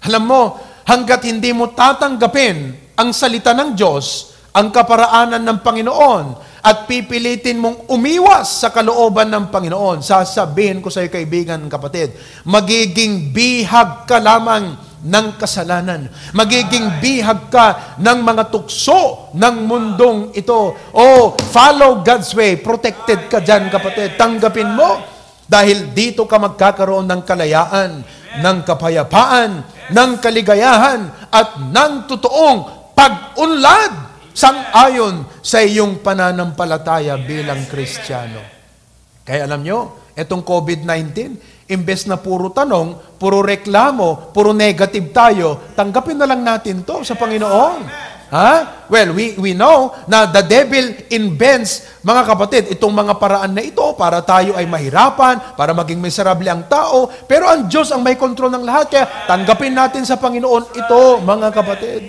Alam mo, hanggat hindi mo tatanggapin ang salita ng Diyos, ang kaparaanan ng Panginoon, at pipilitin mong umiwas sa kalooban ng Panginoon, sasabihin ko sa iyo, kaibigan, kapatid, magiging bihag ka lamang ng kasalanan. Magiging bihag ka ng mga tukso ng mundong ito. Oh, follow God's way. Protected ka dyan, kapatid. Tanggapin mo. Dahil dito ka magkakaroon ng kalayaan, ng kapayapaan, ng kaligayahan, at ng totoong pag-unlad sang-ayon sa iyong pananampalataya bilang Kristiyano. Kaya alam nyo, itong COVID-19, imbes na puro tanong, puro reklamo, puro negative tayo, tanggapin na lang natin to sa Panginoon. Ha? Well, we know na the devil invents, mga kapatid, itong mga paraan na ito para tayo ay mahirapan, para maging miserable ang tao, pero ang Diyos ang may kontrol ng lahat, kaya tanggapin natin sa Panginoon ito, mga kapatid.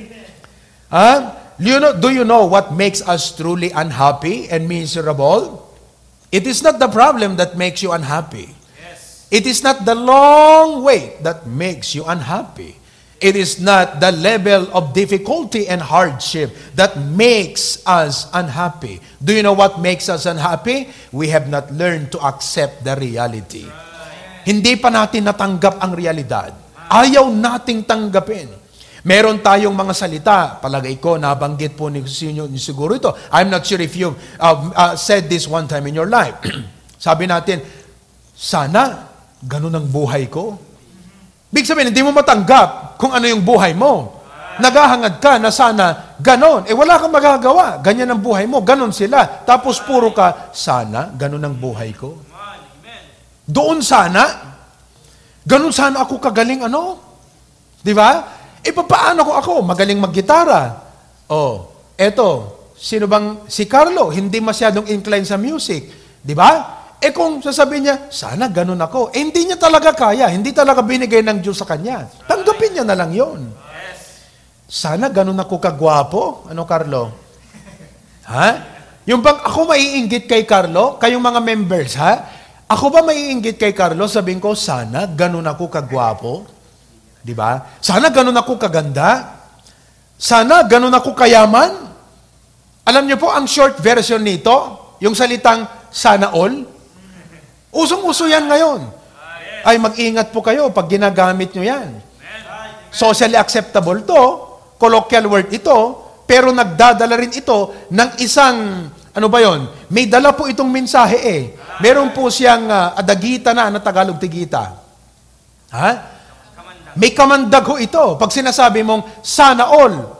Ha? Do you know what makes us truly unhappy and miserable? It is not the problem that makes you unhappy. It is not the long wait that makes you unhappy. It is not the level of difficulty and hardship that makes us unhappy. Do you know what makes us unhappy? We have not learned to accept the reality. Hindi pa natin natanggap ang realidad. Ayaw nating tanggapin. Meron tayong mga salita, palagay ko, nabanggit po ni siguro ito. I'm not sure if you said this one time in your life. Sabi natin, sana ganun ang buhay ko. Big sabihin, hindi mo matanggap kung ano yung buhay mo. Naghahangad ka na sana ganon. Wala kang magagawa. Ganyan ang buhay mo. Ganon sila. Tapos puro ka, sana ganon ang buhay ko. Doon sana. Ganon sana ako kagaling ano. Di ba? Paano ko ako? Magaling maggitara. Eto, sino bang si Carlo? Hindi masyadong inclined sa music. Di ba? Kung sasabihin niya, sana ganun ako. Hindi niya talaga kaya. Hindi talaga binigay ng Diyos sa kanya. Tanggapin niya na lang yon. Sana ganun ako kagwapo. Ano, Carlo? Ha? Yung bang ako maiinggit kay Carlo? Kayong mga members, ha? Ako ba maiinggit kay Carlo? Sabihin ko, sana ganun ako kagwapo. Di ba? Sana ganun ako kaganda. Sana ganun ako kayaman. Alam niyo po, ang short version nito, yung salitang sana all, usong-uso yan ngayon. Ay, mag-ingat po kayo pag ginagamit nyo yan. Socially acceptable to, colloquial word ito, pero nagdadala rin ito ng isang, ano ba yon? May dala po itong mensahe eh. Meron po siyang adagita na Tagalog-tigita. Ha? May kamandag ho ito. Pag sinasabi mong sana all,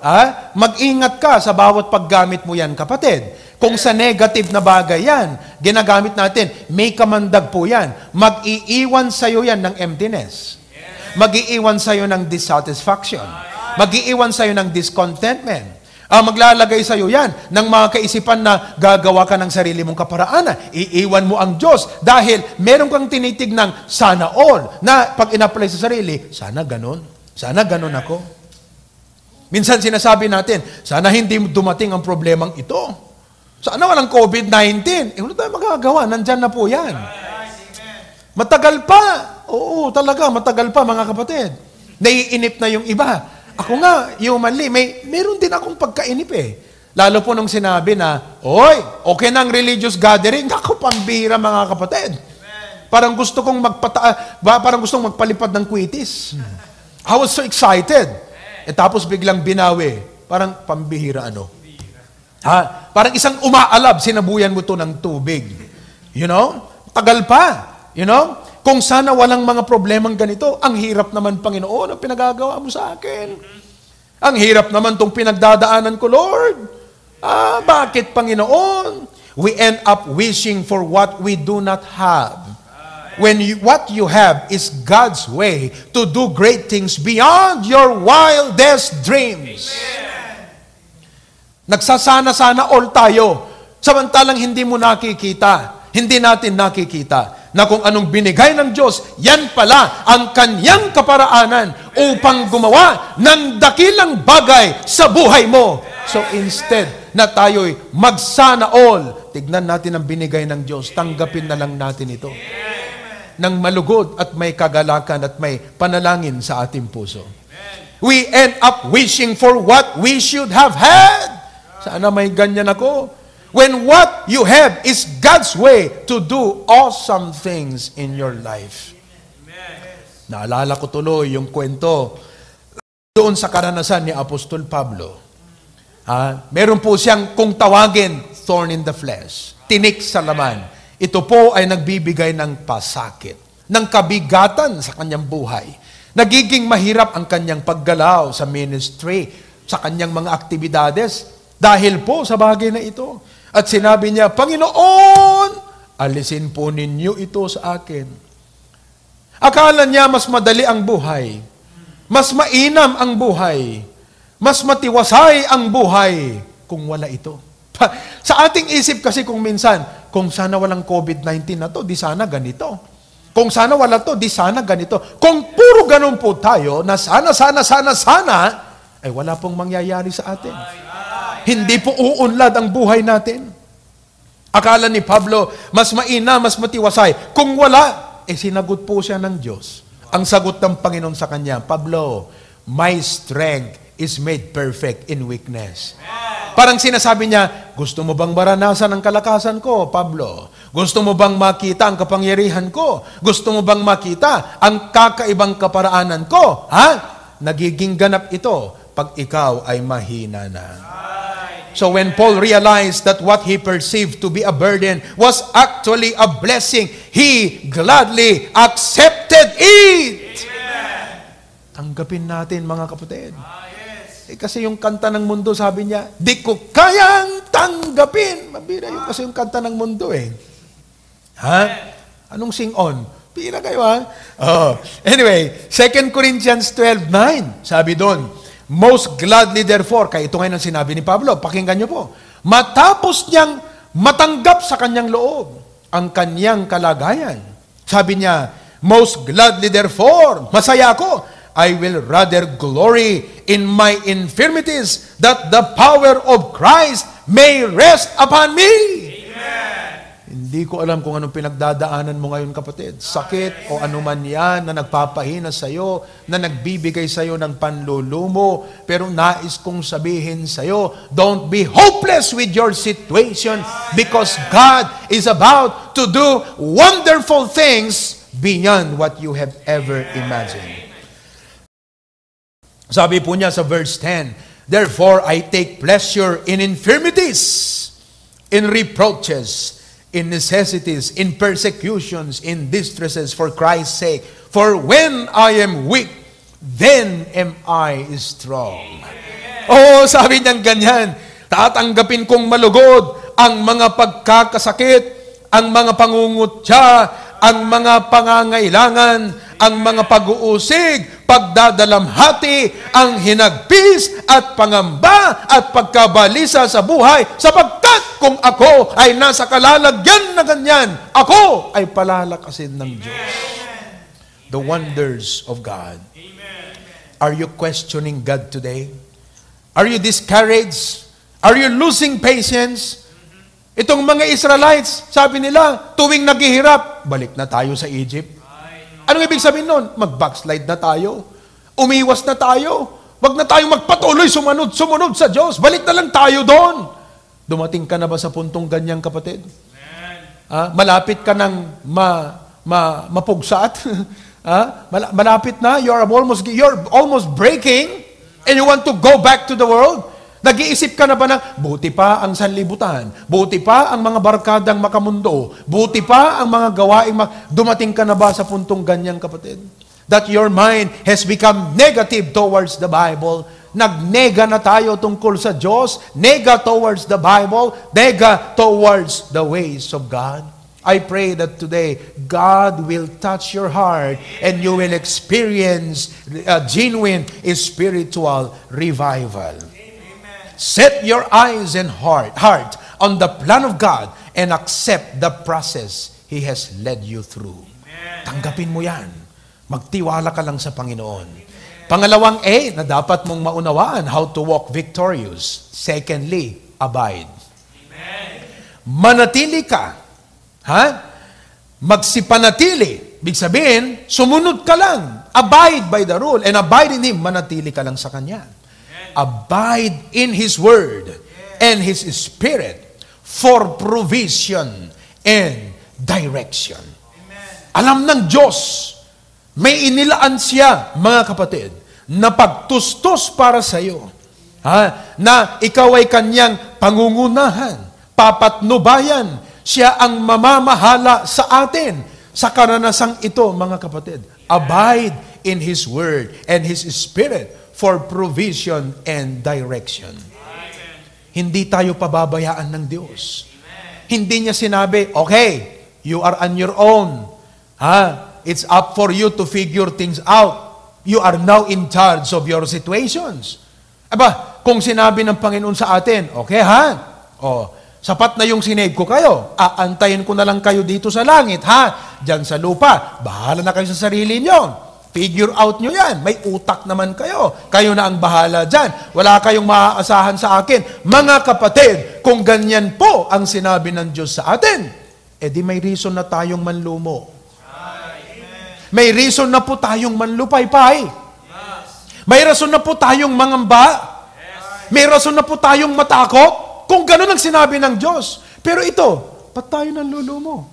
mag-ingat ka sa bawat paggamit mo yan, kapatid. Kung sa negative na bagay yan, ginagamit natin, may kamandag po yan. Mag-iiwan sa'yo yan ng emptiness. Mag-iiwan sa'yo ng dissatisfaction. Mag-iiwan sa'yo ng discontentment. Maglalagay sa'yo yan ng mga kaisipan na gagawa ka ng sarili mong kaparaanan. Iiwan mo ang Diyos dahil meron kang tinitignang sana all na pag in-apply sa sarili, sana ganun. Sana ganun ako. Minsan sinasabi natin, sana hindi dumating ang problemang ito. Sana walang COVID-19. Wala tayo magagawa. Nandyan na po yan. Matagal pa. Oo, talaga, matagal pa mga kapatid. Naiinip na yung iba. Ako nga, humanly, meron din akong pagkainip eh. Lalo po nung sinabi na, oy, okay na ang religious gathering. Ako, pambihira mga kapatid. Parang gusto kong magpalipad ng kwitis. I was so excited. Tapos biglang binawi. Parang pambihira ano. Parang isang umaalab, sinabuyan mo to ng tubig. You know? Tagal pa. You know? Kung sana walang mga problemang ganito, ang hirap naman, Panginoon, ang pinagagawa mo sa akin. Ang hirap naman itong pinagdadaanan ko, Lord. Bakit, Panginoon? We end up wishing for what we do not have. When what you have is God's way to do great things beyond your wildest dreams. Nagsasana-sana all tayo. Samantalang hindi mo nakikita, hindi natin nakikita na kung anong binigay ng Diyos, yan pala ang kanyang kaparaanan upang gumawa ng dakilang bagay sa buhay mo. So instead na tayo'y magsana all, tignan natin ang binigay ng Diyos, tanggapin na lang natin ito. Nang malugod at may kagalakan at may panalangin sa ating puso. We end up wishing for what we should have had. Sana may ganyan ako. When what you have is God's way to do awesome things in your life. Naalala ko tuloy yung kwento doon sa karanasan ni Apostol Pablo. Meron po siyang, kung tawagin, thorn in the flesh, tinik sa laman. Ito po ay nagbibigay ng pasakit, ng kabigatan sa kanyang buhay. Nagiging mahirap ang kanyang paggalaw sa ministry, sa kanyang mga aktibidades, dahil po sa bagay na ito. At sinabi niya, Panginoon, alisin po ninyo ito sa akin. Akala niya mas madali ang buhay, mas mainam ang buhay, mas matiwasay ang buhay kung wala ito. Sa ating isip kasi kung minsan, kung sana walang COVID-19 na to, di sana ganito. Kung sana wala to, di sana ganito. Kung puro ganun po tayo, na sana, ay wala pong mangyayari sa atin. Hindi po uunlad ang buhay natin. Akala ni Pablo, mas maina, mas matiwasay. Kung wala, sinagot po siya ng Diyos. Ang sagot ng Panginoon sa kanya, Pablo, my strength is made perfect in weakness. Parang sinasabi niya, gusto mo bang maranasan ang kalakasan ko, Pablo? Gusto mo bang makita ang kapangyarihan ko? Gusto mo bang makita ang kakaibang kaparaanan ko? Nagiging ganap ito pag ikaw ay mahina na. So when Paul realized that what he perceived to be a burden was actually a blessing, he gladly accepted it. Tanggapin natin, mga kapatid. Kasi yung kanta ng mundo, sabi niya, di ko kayang tanggapin. Mabira yun kasi yung kanta ng mundo Anong sing on? Pira kayo Anyway, 2 Corinthians 12:9, sabi doon, most gladly therefore, kaya ito ngayon ang sinabi ni Pablo, pakinggan niyo po, matapos niyang matanggap sa kanyang loob ang kanyang kalagayan. Sabi niya, most gladly therefore, masaya ako, I will rather glory in my infirmities, that the power of Christ may rest upon me. Hindi ko alam kung anong pinagdadaanan mo ngayon, kapatid. Sakit o anuman yan na nagpapahina sa'yo, na nagbibigay sa'yo ng panlulumo. Pero nais kong sabihin sa'yo, don't be hopeless with your situation because God is about to do wonderful things beyond what you have ever imagined. Sabi po niya sa verse 10, therefore I take pleasure in infirmities, in reproaches, in necessities, in persecutions, in distresses for Christ's sake. For when I am weak, then am I strong. Sabi niyang ganyan, tatanggapin kong malugod ang mga pagkakasakit, ang mga pangungutya, ang mga pangangailangan, ang mga pag-uusig, pagdadalamhati, ang hinagpis at pangamba at pagkabalisa sa buhay, sapagkat kung ako ay nasa kalalagyan na ganyan, ako ay palalakasin ng Diyos. The wonders of God. Are you questioning God today? Are you discouraged? Are you losing patience? Itong mga Israelites, sabi nila, tuwing naghihirap, balik na tayo sa Egypt. Anong ibig sabihin nun? Mag-backslide na tayo. Umiwas na tayo. Wag na tayong magpatuloy, sumunod sa Diyos. Balik na lang tayo doon. Dumating ka na ba sa puntong ganyang, kapatid? Malapit ka ng mapugsaat? Malapit na? You're almost breaking and you want to go back to the world? Nag-iisip ka na ba ng, buti pa ang sanlibutan, buti pa ang mga barkadang makamundo, buti pa ang mga gawaing dumating ka na ba sa puntong ganyang, kapatid? That your mind has become negative towards the Bible. Nagnega na tayo tungkol sa Diyos, nega towards the Bible, nega towards the ways of God. I pray that today, God will touch your heart and you will experience a genuine spiritual revival. Set your eyes and heart on the plan of God and accept the process He has led you through. Tanggapin mo yan. Magtiwala ka lang sa Panginoon. Pangalawang A na dapat mong maunawaan, how to walk victorious. Secondly, abide. Manatili ka. Magsipanatili. Ibig sabihin, sumunod ka lang. Abide by the rule. And abide in Him. Manatili ka lang sa Kanya. Abide in His Word and His Spirit for provision and direction. Alam ng Diyos, may inilaan siya, mga kapatid, na pagtustos para sa iyo. Na ikaw ay Kanyang pangungunahan, papatnubayan. Siya ang mamamahala sa atin. Sa karanasang ito, mga kapatid, abide in His Word and His Spirit for provision and direction. Hindi tayo pababayaan ng Diyos. Hindi niya sinabi, okay, you are on your own. It's up for you to figure things out. You are now in charge of your situations. Aba, kung sinabi ng Panginoon sa atin, okay sapat na yung sinave ko kayo. Aantayin ko na lang kayo dito sa langit, Diyan sa lupa. Bahala na kayo sa sarili nyo. Figure out nyo yan. May utak naman kayo. Kayo na ang bahala dyan. Wala kayong maaasahan sa akin. Mga kapatid, kung ganyan po ang sinabi ng Diyos sa atin, di may reason na tayong manlumo. May reason na po tayong manlupaypay. May rason na po tayong mangamba. May rason na po tayong matakot. Kung gano'n ang sinabi ng Diyos. Pero ito, ba't tayo nanlulumo?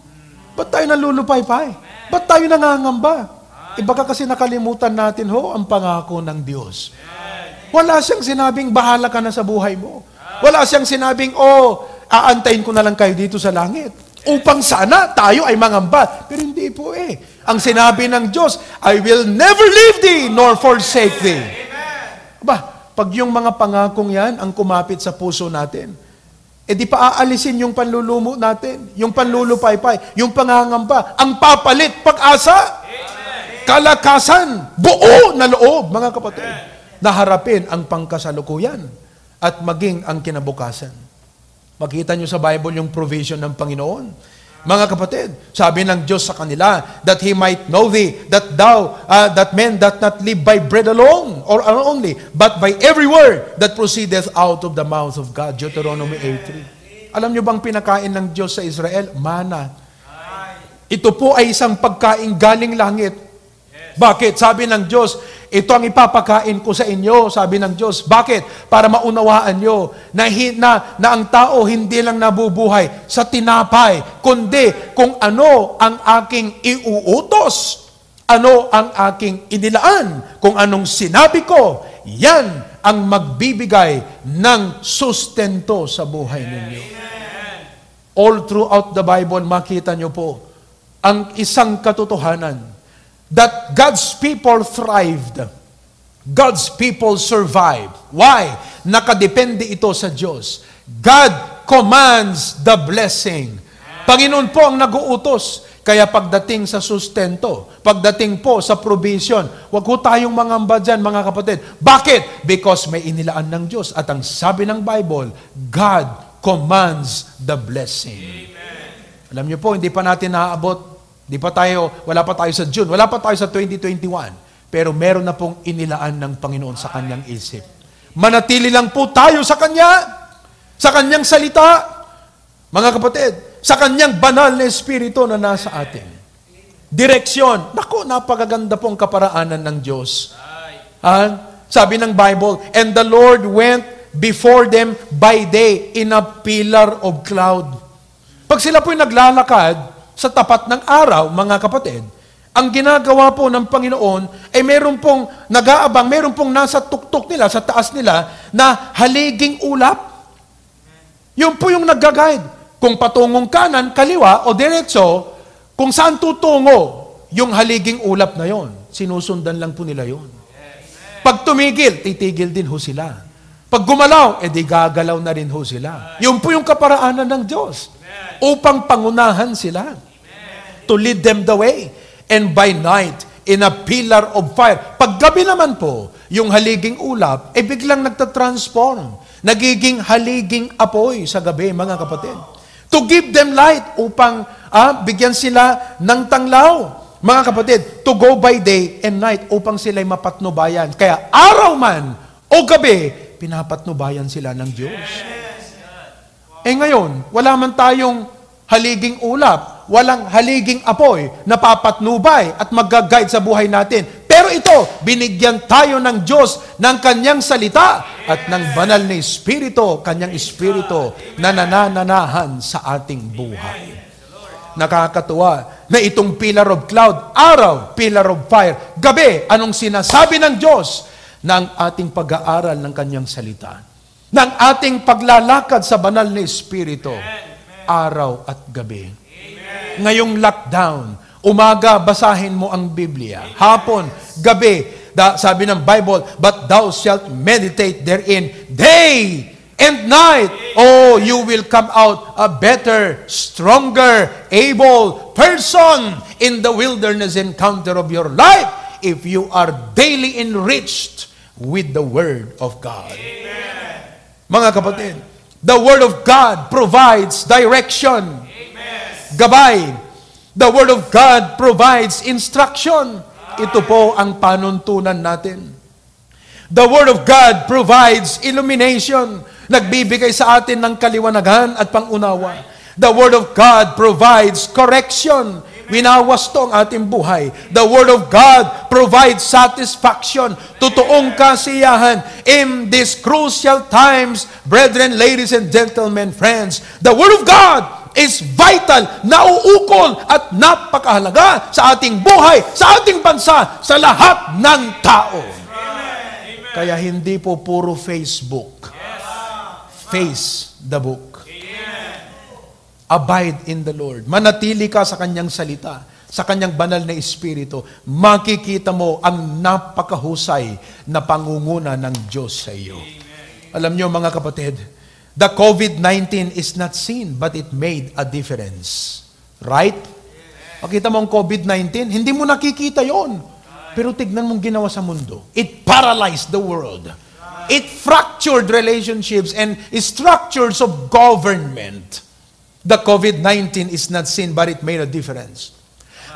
Ba't tayo nanlulupaypay? Ba't tayo nangangamba? Baka kasi nakalimutan natin ang pangako ng Diyos. Wala siyang sinabing bahala ka na sa buhay mo. Wala siyang sinabing, aantayin ko na lang kayo dito sa langit. Upang sana tayo ay mangamba. Pero hindi po Ang sinabi ng Diyos, I will never leave thee nor forsake thee. Pag yung mga pangakong yan ang kumapit sa puso natin, di pa aalisin yung panlulumo natin, yung panlulupaypay, yung pangangamba, ang papalit, pag-asa, kalakasan, buo na loob, mga kapatid, na harapin ang pangkasalukuyan at maging ang kinabukasan. Makita nyo sa Bible yung provision ng Panginoon. Mga kapatid, sabi ng Diyos sa kanila, that He might know thee, that men that not live by bread alone, or only, but by every word that proceedeth out of the mouth of God. Deuteronomy 8:3. Alam nyo bang pinakain ng Diyos sa Israel? Mana. Ito po ay isang pagkain galing langit. Bakit? Sabi ng Diyos, ito ang ipapakain ko sa inyo, sabi ng Diyos. Bakit? Para maunawaan nyo na ang tao hindi lang nabubuhay sa tinapay, kundi kung ano ang aking iuutos, ano ang aking inilaan, kung anong sinabi ko, yan ang magbibigay ng sustento sa buhay ninyo. All throughout the Bible, makita nyo po ang isang katotohanan that God's people thrived. God's people survived. Why? Nakadepende ito sa Diyos. God commands the blessing. Panginoon po ang nag-uutos. Kaya pagdating sa sustento, pagdating po sa provision, wag ho tayong mangamba dyan, mga kapatid. Bakit? Because may inilaan ng Diyos. At ang sabi ng Bible, God commands the blessing. Amen. Alam niyo po, hindi pa natin naaabot. Wala pa tayo sa June, wala pa tayo sa 2021, pero meron na pong inilaan ng Panginoon sa kanyang isip. Manatili lang po tayo sa kanyang salita, mga kapatid, sa kanyang banal na espiritu na nasa atin. Direksyon, napakaganda pong kaparaanan ng Diyos. Sabi ng Bible, and the Lord went before them by day in a pillar of cloud. Pag sila po'y naglalakad sa tapat ng araw, mga kapatid, ang ginagawa po ng Panginoon ay meron pong nag-aabang, meron pong nasa tuktok nila, sa taas nila, na haliging ulap. Yun po yung nag-guide. Kung patungong kanan, kaliwa, o diretso, kung saan tutungo yung haliging ulap na yon, sinusundan lang po nila yon. Pag tumigil, titigil din ho sila. Pag gumalaw, di gagalaw na rin ho sila. Yun po yung kaparaanan ng Diyos. Upang pangunahan sila. To lead them the way. And by night, in a pillar of fire. Pag gabi naman po, yung haliging ulap, biglang nagtatransform. Nagiging haliging apoy sa gabi, mga kapatid. To give them light, upang bigyan sila ng tanglaw. Mga kapatid, to go by day and night, upang sila'y mapatnubayan. Kaya araw man o gabi, pinapatnubayan sila ng Diyos. Ngayon, wala man tayong haliging ulap, walang haliging apoy na papatnubay at mag-guide sa buhay natin. Pero ito, binigyan tayo ng Diyos ng Kanyang salita at ng banal na Espiritu, Kanyang Espiritu na nanananahan sa ating buhay. Nakakatuwa na itong pillar of cloud, araw, pillar of fire, gabi, anong sinasabi ng Diyos ng ating pag-aaral ng Kanyang salita, ng ating paglalakad sa banal na Espiritu, araw at gabi. Ngayong lockdown, umaga, basahin mo ang Biblia. Hapon, gabi, sabi ng Bible, but thou shalt meditate therein day and night. Oh, you will come out a better, stronger, able person in the wilderness encounter of your life if you are daily enriched with the Word of God. Mga kapatid, the Word of God provides direction, gabay. The Word of God provides instruction. Ito po ang panuntunan natin. The Word of God provides illumination. Nagbibigay sa atin ng kaliwanagan at pangunawa. The Word of God provides correction. Winawasto ang ating buhay. The Word of God provides satisfaction, totoong kasiyahan. In these crucial times, brethren, ladies and gentlemen, friends, the Word of God is vital, nauukol at napakahalaga sa ating buhay, sa ating bansa, sa lahat ng tao. Kaya hindi po puro Facebook. Face the book. Abide in the Lord. Manatili ka sa Kanyang salita, sa Kanyang banal na Espiritu. Makikita mo ang napakahusay na pangunguna ng Diyos sa iyo. Alam niyo mga kapatid, the COVID-19 is not seen, but it made a difference. Right? Pakita mo ang COVID-19, hindi mo nakikita yon. Pero tignan mong ginawa sa mundo. It paralyzed the world. It fractured relationships and structures of government. The COVID-19 is not seen, but it made a difference.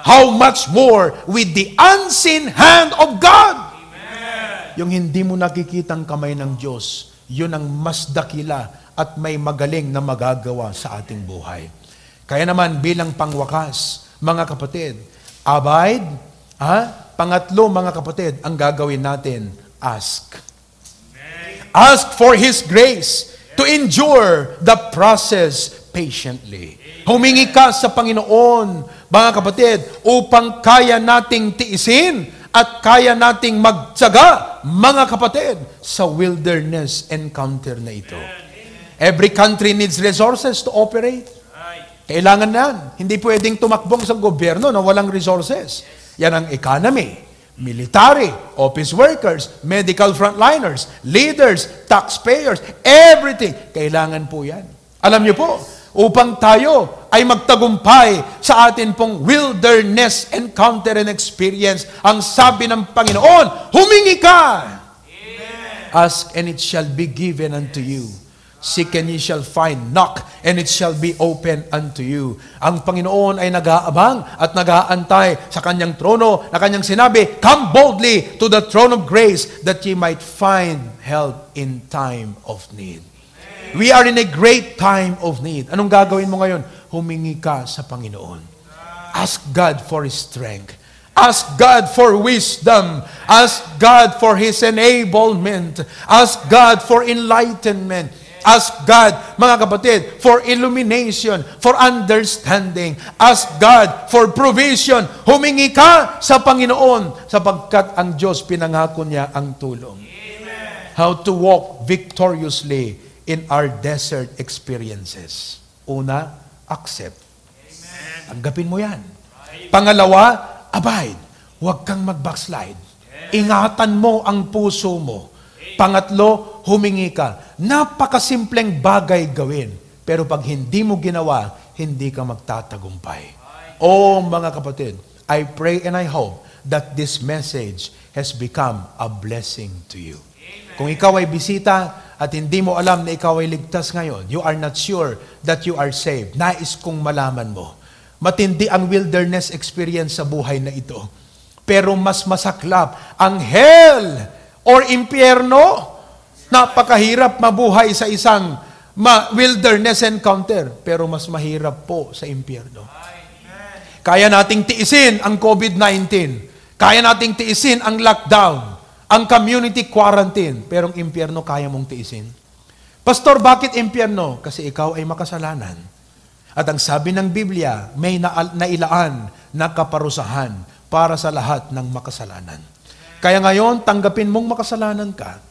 How much more with the unseen hand of God? Amen. Yung hindi mo nakikitang kamay ng Diyos, yun ang mas dakila at may magaling na magagawa sa ating buhay. Kaya naman bilang pangwakas, mga kapatid, abide, pangatlo mga kapatid, ang gagawin natin, ask. Ask for His grace to endure the process patiently. Humingi ka sa Panginoon, mga kapatid, upang kaya nating tiisin at kaya nating magtyaga, mga kapatid, sa wilderness encounter na ito. Every country needs resources to operate. Kailangan yan. Hindi pwedeng tumakbong sa gobyerno na walang resources. Yan ang economy, military, office workers, medical frontliners, leaders, taxpayers, everything. Kailangan po yan. Alam niyo po, upang tayo ay magtagumpay sa atin pong wilderness encounter and experience, ang sabi ng Panginoon, humingi ka! Amen. Ask and it shall be given unto you. Seek and ye shall find. Knock and it shall be open unto you. Ang Panginoon ay nag-aabang at nag-aantay sa Kanyang trono na Kanyang sinabi, come boldly to the throne of grace that ye might find help in time of need. We are in a great time of need. Anong gagawin mo ngayon? Humingi ka sa Panginoon. Ask God for His strength. Ask God for wisdom. Ask God for His enablement. Ask God for enlightenment. Ask God, mga kapatid, for illumination, for understanding. Ask God for provision. Humingi ka sa Panginoon sapagkat ang Diyos pinangako niya ang tulong. Amen. How to walk victoriously in our desert experiences. Una, accept. Amen. Tanggapin mo yan. Pangalawa, abide. Huwag kang mag-backslide. Ingatan mo ang puso mo. Pangatlo, humingi ka. Napakasimpleng bagay gawin. Pero pag hindi mo ginawa, hindi ka magtatagumpay. Oh, mga kapatid, I pray and I hope that this message has become a blessing to you. Kung ikaw ay bisita at hindi mo alam na ikaw ay ligtas ngayon, you are not sure that you are saved, nais kong malaman mo. Matindi ang wilderness experience sa buhay na ito. Pero mas masaklap ang hell or impyerno. Napakahirap mabuhay sa isang wilderness encounter, pero mas mahirap po sa impyerno. Kaya nating tiisin ang COVID-19. Kaya nating tiisin ang lockdown, ang community quarantine, pero ang impyerno kaya mong tiisin. Pastor, bakit impyerno? Kasi ikaw ay makasalanan. At ang sabi ng Biblia, may nailaan na kaparusahan para sa lahat ng makasalanan. Kaya ngayon, tanggapin mong makasalanan ka.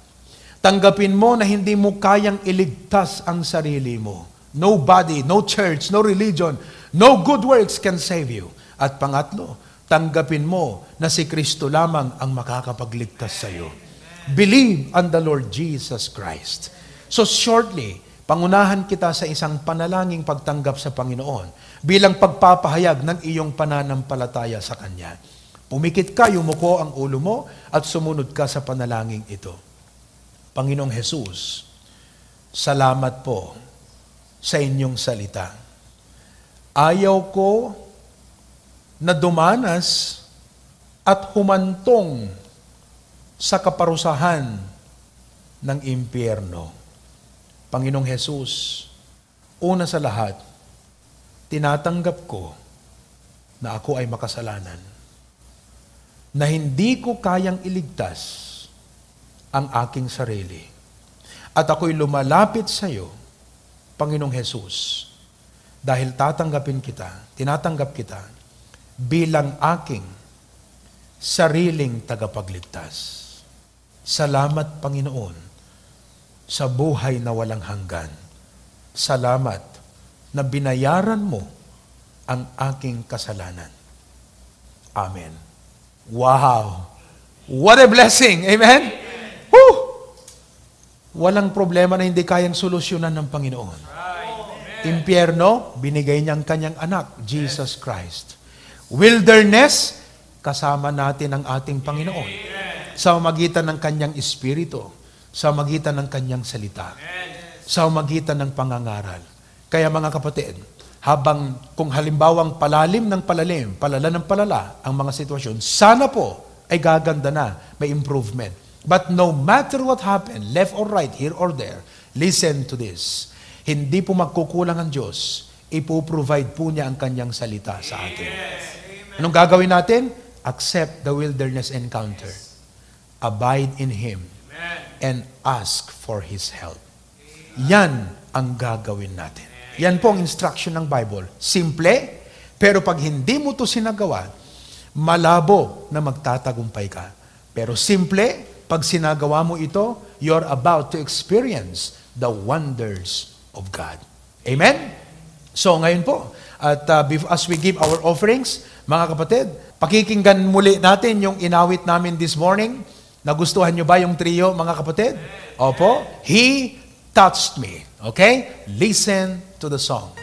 Tanggapin mo na hindi mo kayang iligtas ang sarili mo. Nobody, no church, no religion, no good works can save you. At pangatlo, tanggapin mo na si Kristo lamang ang makakapagligtas sa iyo. Believe on the Lord Jesus Christ. So shortly, pangunahan kita sa isang panalangin pagtanggap sa Panginoon bilang pagpapahayag ng iyong pananampalataya sa Kanya. Pumikit ka, yumuko ang ulo mo at sumunod ka sa panalangin ito. Panginoong Jesus, salamat po sa inyong salita. Ayaw ko na dumanas at humantong sa kaparusahan ng impyerno. Panginoong Jesus, una sa lahat, tinatanggap ko na ako ay makasalanan, na hindi ko kayang iligtas ang aking sarili. At ako'y lumalapit sa iyo, Panginoong Jesus, dahil tinatanggap kita bilang aking sariling tagapagligtas. Salamat, Panginoon, sa buhay na walang hanggan. Salamat na binayaran mo ang aking kasalanan. Amen. Wow! What a blessing! Amen? Woo! Walang problema na hindi kayang solusyonan ng Panginoon. Impyerno, binigay niyang kanyang anak, Jesus Christ. Wilderness, kasama natin ang ating Panginoon. Sa magitan ng kanyang espiritu, sa magitan ng kanyang salita, sa magitan ng pangangaral. Kaya mga kapatid, habang kung halimbawang palalim ng palalim, palala ng palala ang mga sitwasyon, sana po ay gaganda na, may improvement. But no matter what happened, left or right, here or there, listen to this. Hindi po magkukulang ang Diyos. Ipoprovide po niya ang kanyang salita sa atin. Anong gagawin natin? Accept the wilderness encounter. Abide in Him. And ask for His help. Yan ang gagawin natin. Yan po ang instruction ng Bible. Simple, pero pag hindi mo to sinagawa, malabo na magtatagumpay ka. Pero simple, pag sinagawa mo ito, you're about to experience the wonders of God. Amen? So ngayon po, at as we give our offerings, mga kapatid, pakikinggan muli natin yung inawit namin this morning. Nagustuhan nyo ba yung trio, mga kapatid? Opo. He touched me. Okay? Listen to the song.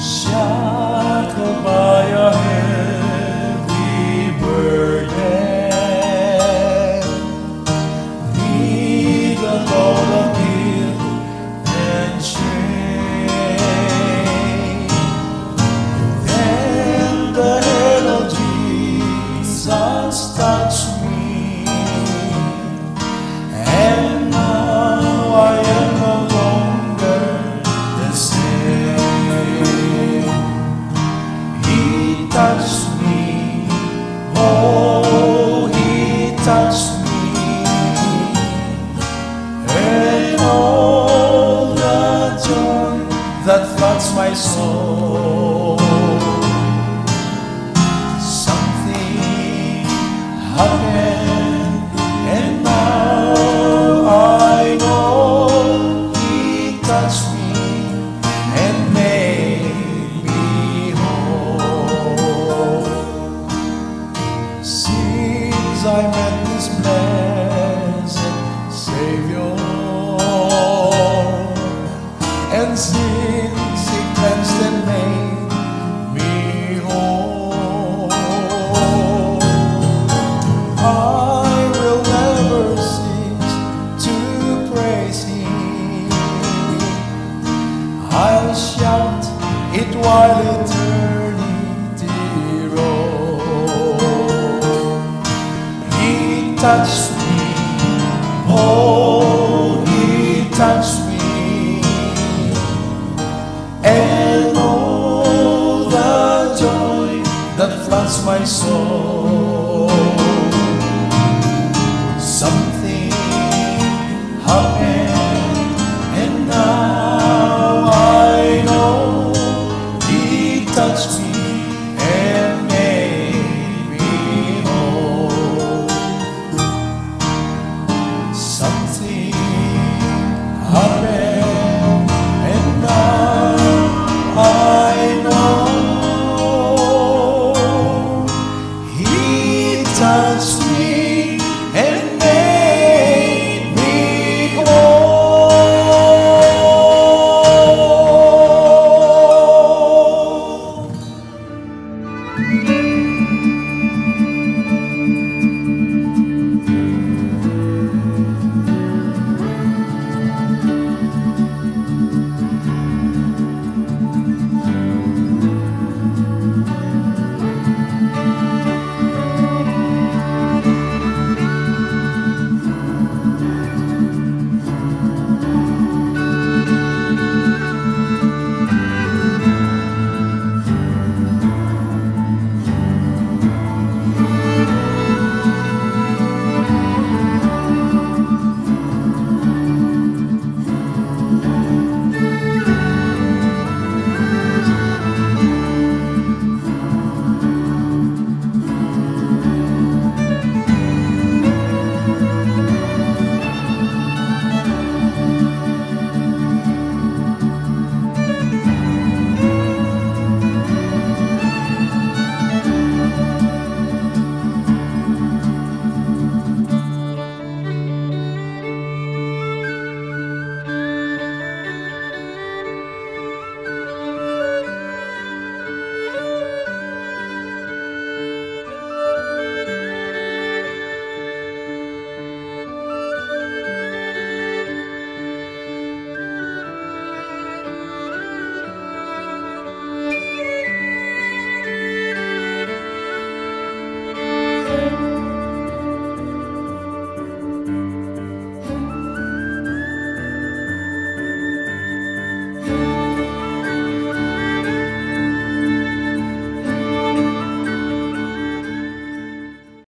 Shackled by a heavy burden, need a load of guilt and shame. Then the hand of Jesus touched me, and now I am no longer the same. He touched me, oh, He touched me, and all the joy that floods my soul. Something happened, and now I know He touched me and made me whole. Since I met this blessed Savior, and touched me. Oh, He touched me. And oh, the joy that floods my soul. Something happened, and now I know He touched me and made me whole. Something happened, and now I know He touched me and made me whole.